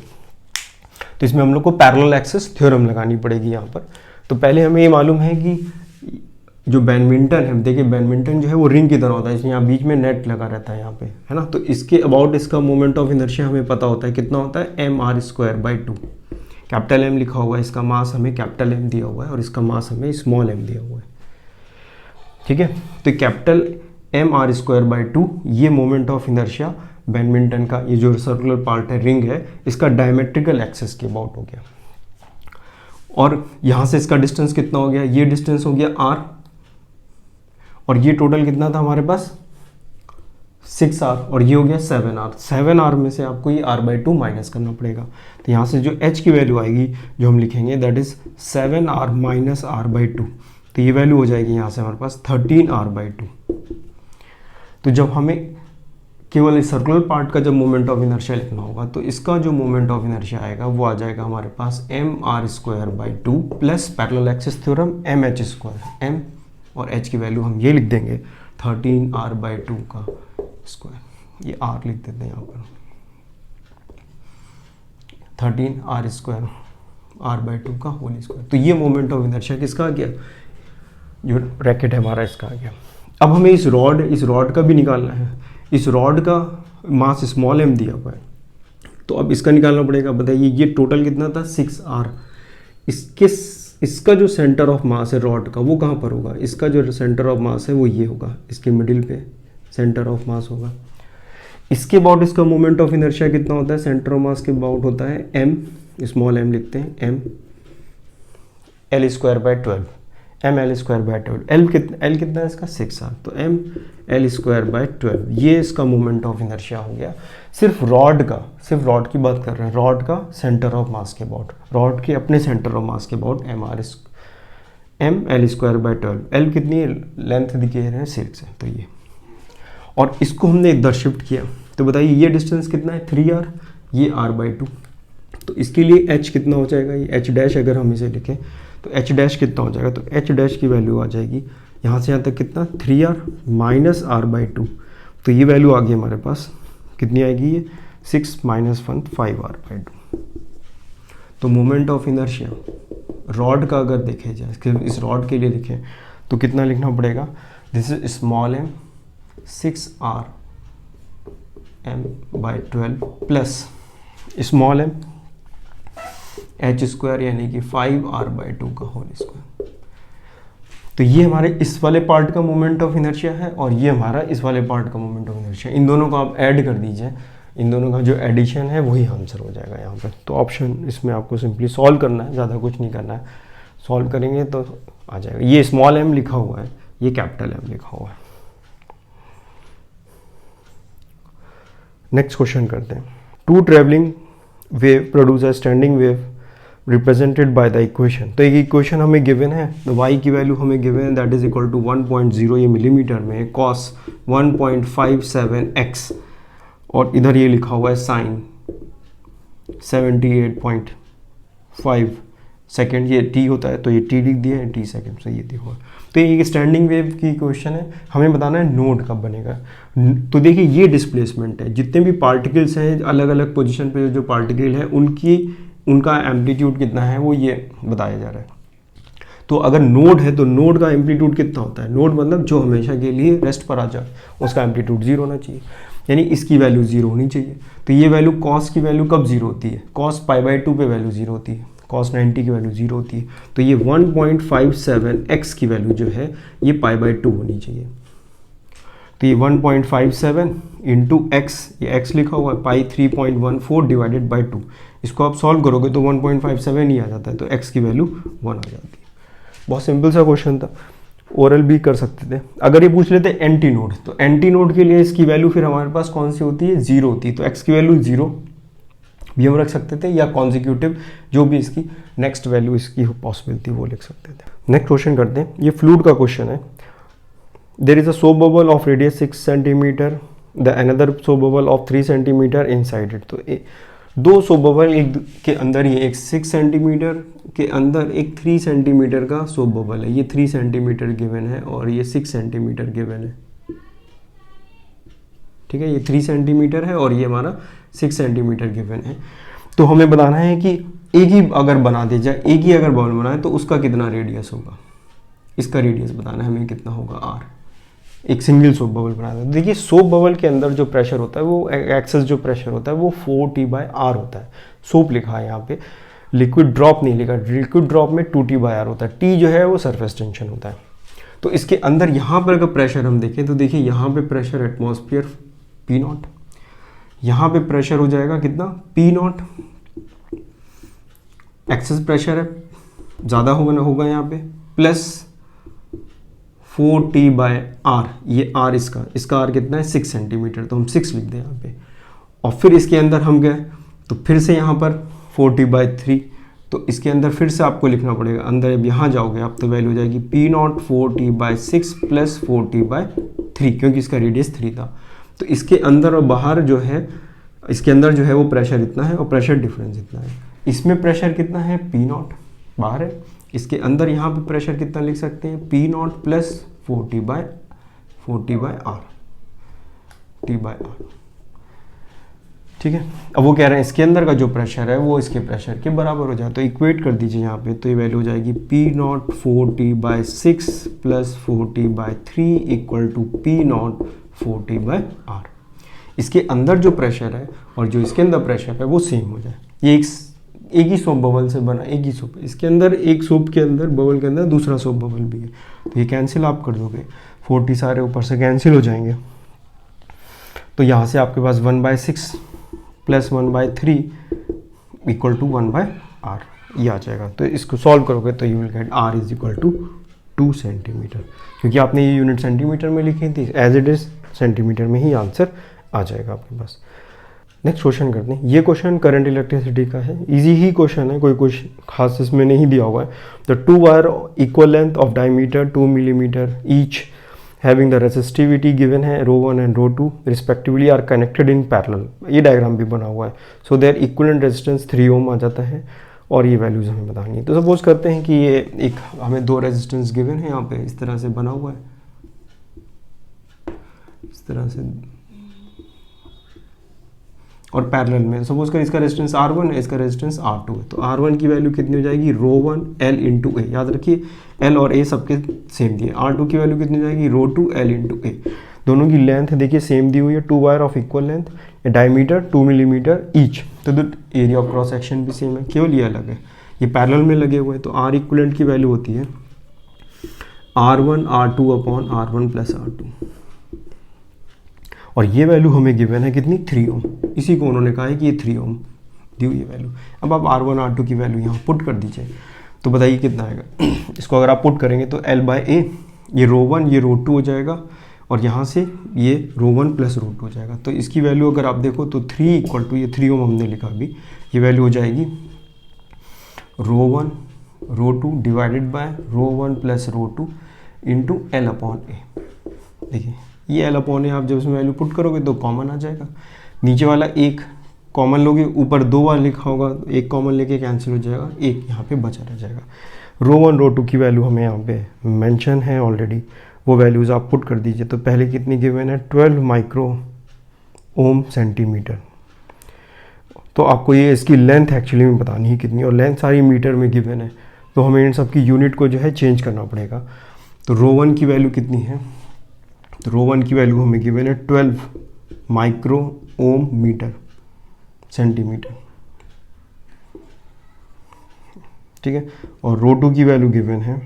तो इसमें हम लोग को पैरेलल एक्सिस थ्योरम लगानी पड़ेगी यहाँ पर। तो पहले हमें ये मालूम है कि जो बैडमिंटन है, देखिए बैडमिंटन जो है वो रिंग की तरह होता है, इसलिए यहाँ बीच में नेट लगा रहता है यहाँ पे, है ना। तो इसके अबाउट इसका मोमेंट ऑफ इनर्शिया हमें पता होता है कितना होता है, mr²/2। कैपिटल M लिखा हुआ है, इसका मास हमें कैपिटल M दिया हुआ है और इसका मास हमें स्मॉल m दिया हुआ है, ठीक है। तो कैपिटल mr²/2 ये मोमेंट ऑफ इनर्शिया बैडमिंटन का, ये जो सर्कुलर पार्ट है रिंग है, इसका डायमेट्रिकल एक्सिस के अबाउट हो गया। और यहाँ से इसका डिस्टेंस कितना हो गया, ये डिस्टेंस हो गया r, और ये टोटल कितना था हमारे पास 6r, और ये हो गया 7r। 7r में से आपको ये r/2 माइनस करना पड़ेगा। तो यहाँ से जो h की वैल्यू आएगी जो हम लिखेंगे that is 7r minus r/2। तो ये वैल्यू हो जाएगी यहाँ से हमारे पास 13r/2। तो जब हमें केवल इस सर्कुलर पार्ट का जब मोमेंट ऑफ इनर्शिया लिखना होगा तो इसका जो मोमेंट ऑफ इनर्शिया आएगा वो आ जाएगा हमारे पास mr²/2 plus parallel axis theorem mh²। m और h की वैल्यू हम ये लिख देंगे 13r/2 का स्क्वायर, ये r लिख देते हैं यहाँ पर, 13r² r/2 का होल स्क्वायर। तो ये मोमेंट ऑफ इनर्शिया किसका आ गया, जो रैकेट है हमारा इसका आ गया। अब हमें इस रॉड का भी निकालना है। इस रॉड का मास स्मॉल m दिया हुआ है, तो अब इसका निकालना पड़ेगा। बताइए ये टोटल कितना था 6r। इसका जो सेंटर ऑफ मास है रॉड का वो कहाँ पर होगा, इसका जो सेंटर ऑफ मास है वो ये होगा, इसके मिडिल पे सेंटर ऑफ मास होगा। इसके अबाउट इसका मोमेंट ऑफ इनर्शिया कितना होता है, सेंटर ऑफ मास के अबाउट होता है m, स्मॉल m लिखते हैं, m l²/12, ml²/12। l कितना है इसका 6r, तो m l²/12 ये इसका मोमेंट ऑफ इनर्शिया हो गया। सिर्फ रॉड की बात कर रहे हैं, रॉड का सेंटर ऑफ मास के अबाउट, रॉड के अपने सेंटर ऑफ मास के अबाउट m l²/12। l कितनी लेंथ दिखे रहे हैं 6 है, तो ये, और इसको हमने इधर शिफ्ट किया। तो बताइए ये डिस्टेंस कितना है 3r, ये r/2। तो इसके लिए h कितना हो जाएगा, ये h' अगर हम इसे लिखें तो h' कितना हो जाएगा, तो h' की वैल्यू आ जाएगी यहाँ से यहाँ तक कितना 3r माइनस r/2। तो ये वैल्यू आ गई हमारे पास, कितनी आएगी ये 6 - 1 5r/2। तो मोमेंट ऑफ इनर्शिया रॉड का अगर देखे जाए, इस रॉड के लिए लिखें तो कितना लिखना पड़ेगा, this is small m 6r m/12 plus small m h² यानी कि 5r/2 का होल स्क्वायर। तो ये हमारे इस वाले पार्ट का मोमेंट ऑफ इनर्शिया है और ये हमारा इस वाले पार्ट का मोमेंट ऑफ इनर्शिया। इन दोनों को आप ऐड कर दीजिए, इन दोनों का जो एडिशन है वही आंसर हो जाएगा यहाँ पर। तो ऑप्शन इसमें आपको सिंपली सॉल्व करना है, ज़्यादा कुछ नहीं करना है, सॉल्व करेंगे तो आ जाएगा। ये स्मॉल m लिखा हुआ है, ये कैपिटल M लिखा हुआ है। नेक्स्ट क्वेश्चन करते हैं। Two travelling wave produce a standing wave represented by the equation. तो एक इक्वेशन हमें गिवन है, तो y की वैल्यू हमें गिवन है दैट इज इक्वल टू 1.0, ये मिलीमीटर में है, कॉस 1.57x, और इधर ये लिखा हुआ है साइन 78.5 सेकेंड, ये t होता है तो ये t लिख दिया है, t सेकेंड से ये देखो। तो ये स्टैंडिंग वेव की क्वेश्चन है, हमें बताना है नोड कब बनेगा। तो देखिए ये डिस्प्लेसमेंट है, जितने भी पार्टिकल्स हैं अलग अलग पोजीशन पे जो पार्टिकल है उनका एम्पलीट्यूड कितना है वो ये बताया जा रहा है। तो अगर नोड है तो नोड का एम्पलीट्यूड कितना होता है, नोड मतलब जो हमेशा के लिए रेस्ट पर आ जाए, उसका एम्पलीट्यूड 0 होना चाहिए, यानी इसकी वैल्यू 0 होनी चाहिए। तो ये वैल्यू कॉस की वैल्यू कब 0 होती है, कॉस π/2 पे वैल्यू 0 होती है, कॉस 90 की वैल्यू 0 होती है। तो ये 1.57x की वैल्यू जो है ये π/2 होनी चाहिए। तो ये 1.57 इंटू x, ये x लिखा हुआ है, पाई 3.14 डिवाइडेड बाई 2, इसको आप सॉल्व करोगे तो 1.57 ही आ जाता है, तो x की वैल्यू 1 आ जाती है। बहुत सिंपल सा क्वेश्चन था, ओरल भी कर सकते थे। अगर ये पूछ लेते एंटी नोड, तो एंटी नोड के लिए इसकी वैल्यू फिर हमारे पास कौन सी होती है, 0 होती है। तो x की वैल्यू 0 भी हम रख सकते थे, या कॉन्जिक्यूटिव जो भी इसकी नेक्स्ट वैल्यू इसकी पॉसिबल थी वो लिख सकते थे। नेक्स्ट क्वेश्चन करते हैं, ये फ्लूइड का क्वेश्चन है। There is a soap bubble of radius 6 centimetre, the another soap bubble of 3 centimetre inside it. तो दो सोप बबल एक के अंदर ही, एक 6 सेंटीमीटर के अंदर एक 3 सेंटीमीटर का सोप बबल है। ये 3 सेंटीमीटर गिवन है और ये 6 सेंटीमीटर गिवन है, ठीक है। ये 3 सेंटीमीटर है और ये हमारा 6 सेंटीमीटर गिवन है। तो हमें बताना है कि एक ही अगर बना दिया जाए, एक ही अगर बबल बनाए तो उसका कितना रेडियस होगा, इसका रेडियस बताना है हमें कितना होगा आर। एक सिंगल सोप बबल बनाना है। देखिए सोप बबल के अंदर जो प्रेशर होता है वो एक्सेस जो प्रेशर होता है वो 4T/R होता है। सोप लिखा है यहाँ पे, लिक्विड ड्रॉप नहीं लिखा। लिक्विड ड्रॉप में 2T/R होता है। टी जो है वो सरफेस टेंशन होता है। तो इसके अंदर यहाँ पर अगर प्रेशर हम देखें तो देखिए यहाँ पे प्रेशर एटमॉस्फेयर P0, यहाँ पे प्रेशर हो जाएगा कितना P0, एक्सेस प्रेशर है ज़्यादा होगा यहाँ पे, प्लस 4T/R, ये R इसका R कितना है 6 सेंटीमीटर, तो हम 6 लिख दें यहाँ पे। और फिर इसके अंदर हम गए तो फिर से यहाँ पर 4T/3, तो इसके अंदर फिर से आपको लिखना पड़ेगा। अंदर अब यहाँ जाओगे आप तो वैल्यू हो जाएगी P0 4T/6 प्लस 4T/3, क्योंकि इसका रेडियस 3 था। तो इसके अंदर और बाहर जो है, इसके अंदर जो है वो प्रेशर इतना है और प्रेशर डिफरेंस इतना है। इसमें प्रेशर कितना है P0 बाहर है, इसके अंदर यहाँ पे प्रेशर कितना लिख सकते हैं P0 प्लस 4T/R T/R, ठीक है। अब वो कह रहे हैं इसके अंदर का जो प्रेशर है वो इसके प्रेशर के बराबर हो जाए, तो इक्वेट कर दीजिए यहाँ पे, तो ये वैल्यू हो जाएगी P0 4T/6 plus 4T/3 equal to P0 4T/R। इसके अंदर जो प्रेशर है और जो इसके अंदर प्रेशर है वो सेम हो जाए। ये एक ही सोप बबल से बना, एक ही सोप, इसके अंदर एक सोप के अंदर बबल के अंदर दूसरा सोप बबल भी है, तो ये कैंसिल आप कर दोगे, 40 सारे ऊपर से कैंसिल हो जाएंगे। तो यहाँ से आपके पास 1/6 प्लस 1/3 इक्वल टू 1/R ये आ जाएगा। तो इसको सॉल्व करोगे तो you will get R is equal to 2 centimetre, क्योंकि आपने ये यूनिट सेंटीमीटर में लिखी थी, एज इट इज़ सेंटीमीटर में ही आंसर आ जाएगा आपके पास। नेक्स्ट क्वेश्चन करते हैं। ये क्वेश्चन करंट इलेक्ट्रिसिटी का है, इजी ही क्वेश्चन है, कोई कुछ खास इसमें नहीं दिया हुआ है। The 2 wire equal length of diameter 2 millimetre each having the resistivity given है ρ1 and ρ2 respectively are connected in parallel. ये डायग्राम भी बना हुआ है। So there equivalent resistance 3 ohm आ जाता है और ये वैल्यूज हमें बतानी है। तो सपोज करते हैं कि ये एक हमें 2 रेजिस्टेंस गिवन है, यहाँ पे इस तरह से बना हुआ है, इस तरह से, और पैरेलल में सपोज कर इसका रेजिस्टेंस R1 है, इसका रेजिस्टेंस R2 है। तो R1 की वैल्यू कितनी हो जाएगी ρ1 L इंटू ए, याद रखिए L और A सबके सेम दिए। R2 की वैल्यू कितनी हो जाएगी ρ2 L इंटू ए। दोनों की लेंथ देखिए सेम दी हुई है, 2 wire of equal length, diameter 2 millimetre each, तो एरिया ऑफ क्रॉस सेक्शन भी सेम है, केवल ये अलग है, ये पैरेलल में लगे हुए हैं। तो R इक्वलेंट की वैल्यू होती है R1 R2 upon R1 plus R2, और ये वैल्यू हमें गिवन है कितनी 3 ओम। इसी को उन्होंने कहा है कि ये 3 ओम दी हुई है वैल्यू। अब आप R1 R2 की वैल्यू यहाँ पुट कर दीजिए, तो बताइए कितना आएगा। इसको अगर आप पुट करेंगे तो L/A, ये ρ1 ये ρ2 हो जाएगा, और यहाँ से ये ρ1 प्लस ρ2 हो जाएगा। तो इसकी वैल्यू अगर आप देखो तो 3 इक्वल टू, ये 3 ओम हमने लिखा अभी, ये वैल्यू हो जाएगी ρ1 ρ2 divided by ρ1 plus ρ2 into L/A। देखिए ये L/A आप जब इसमें वैल्यू पुट करोगे तो कॉमन आ जाएगा, नीचे वाला एक कॉमन लोगे, ऊपर 2 बार लिखा होगा, एक कॉमन लेके कैंसिल हो जाएगा, एक यहाँ पे बचा रह जाएगा। ρ1 ρ2 की वैल्यू हमें यहाँ पे मेंशन है ऑलरेडी, वो वैल्यूज़ आप पुट कर दीजिए। तो पहले कितनी गिवन है 12 माइक्रो ओम सेंटीमीटर। तो आपको ये इसकी लेंथ एक्चुअली में बतानी है कितनी, और लेंथ सारी मीटर में गिवन है, तो हमें इन सब की यूनिट को जो है चेंज करना पड़ेगा। तो ρ1 की वैल्यू कितनी है, तो ρ1 की वैल्यू हमें गिवन है 12 माइक्रो ओम मीटर सेंटीमीटर, ठीक है। और ρ2 की वैल्यू गिवन है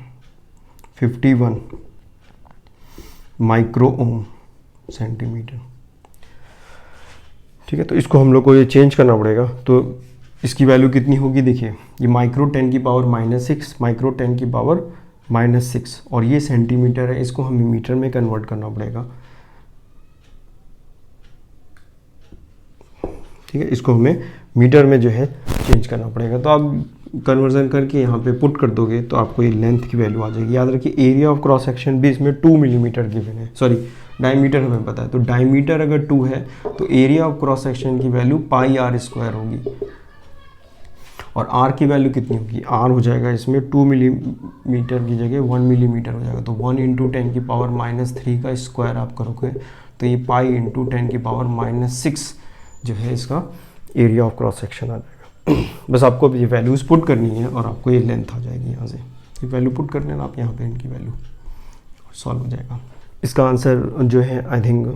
51 माइक्रो ओम सेंटीमीटर, ठीक है। तो इसको हम लोग को ये चेंज करना पड़ेगा। तो इसकी वैल्यू कितनी होगी, देखिए ये माइक्रो 10 की पावर -6, माइक्रो 10 की पावर -6, और ये सेंटीमीटर है, इसको हमें मीटर में कन्वर्ट करना पड़ेगा, ठीक है। इसको हमें मीटर में जो है चेंज करना पड़ेगा। तो आप कन्वर्जन करके यहाँ पे पुट कर दोगे तो आपको ये लेंथ की वैल्यू आ जाएगी। याद रखिए एरिया ऑफ क्रॉस सेक्शन भी इसमें 2 मिलीमीटर गिवन है, सॉरी डायमीटर हमें पता है, तो डायमीटर अगर 2 है तो एरिया ऑफ क्रॉस सेक्शन की वैल्यू πr² होगी, और r की वैल्यू कितनी होगी, r हो जाएगा इसमें 2 मिलीमीटर की जगह 1 मिलीमीटर हो जाएगा। तो 1 × 10 की पावर -3 का स्क्वायर आप करोगे तो ये π × 10 की पावर -6 जो है इसका एरिया ऑफ क्रॉस सेक्शन आ जाएगा। बस आपको अब ये वैल्यूज़ पुट करनी है और आपको ये लेंथ आ जाएगी यहाँ से, ये वैल्यू पुट कर लेना आप यहाँ पे, इनकी वैल्यू सॉल्व हो जाएगा। इसका आंसर जो है आई थिंक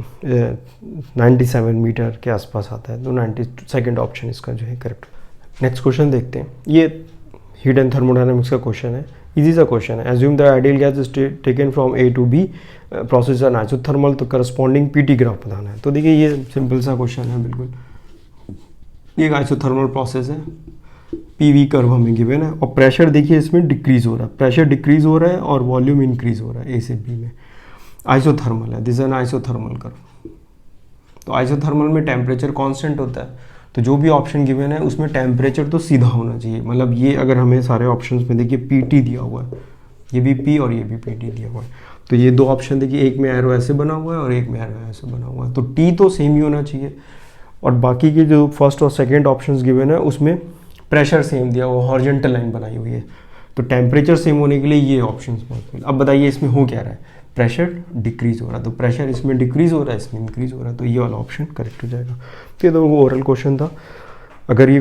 97 मीटर के आसपास आता है, तो 92nd ऑप्शन इसका जो है करेक्ट। नेक्स्ट क्वेश्चन देखते हैं, ये हीट एंड थर्मोडायनामिक्स का क्वेश्चन है, इजी सा क्वेश्चन है। Assume the ideal gas is taken from A to B, process an isothermal, तो करस्पॉन्डिंग पीटी ग्राफ बताना है। तो देखिए ये सिंपल सा क्वेश्चन है बिल्कुल, ये एक आइसोथर्मल प्रोसेस है, पीवी कर्व हमें गिवन है और प्रेशर देखिए इसमें डिक्रीज हो रहा है, प्रेशर डिक्रीज हो रहा है और वॉल्यूम इंक्रीज हो रहा है ए से बी में। आइसोथर्मल है, दिस एन आइसोथर्मल कर्व। तो आइसोथर्मल में टेम्परेचर कांस्टेंट होता है, तो जो भी ऑप्शन गिवन है उसमें टेम्परेचर तो सीधा होना चाहिए। मतलब ये अगर हमें सारे ऑप्शंस में देखिए पीटी दिया हुआ है, ये भी पी और ये भी पीटी दिया हुआ है, तो ये दो ऑप्शन देखिए, एक में एरो ऐसे बना हुआ है और एक में एरो ऐसे बना हुआ है, तो टी तो सेम ही होना चाहिए। और बाकी के जो फर्स्ट और सेकेंड ऑप्शंस गिवन है उसमें प्रेशर सेम दिया हुआ, हॉरिजॉन्टल लाइन बनाई हुई है, तो टेम्परेचर सेम होने के लिए ये ऑप्शंस पॉसिबल। अब बताइए इसमें हो क्या रहा है, प्रेशर डिक्रीज हो रहा है, तो प्रेशर इसमें डिक्रीज हो रहा है, इसमें इंक्रीज हो रहा है, तो ये वाला ऑप्शन करेक्ट हो जाएगा। तो ये तो ओरल क्वेश्चन था। अगर ये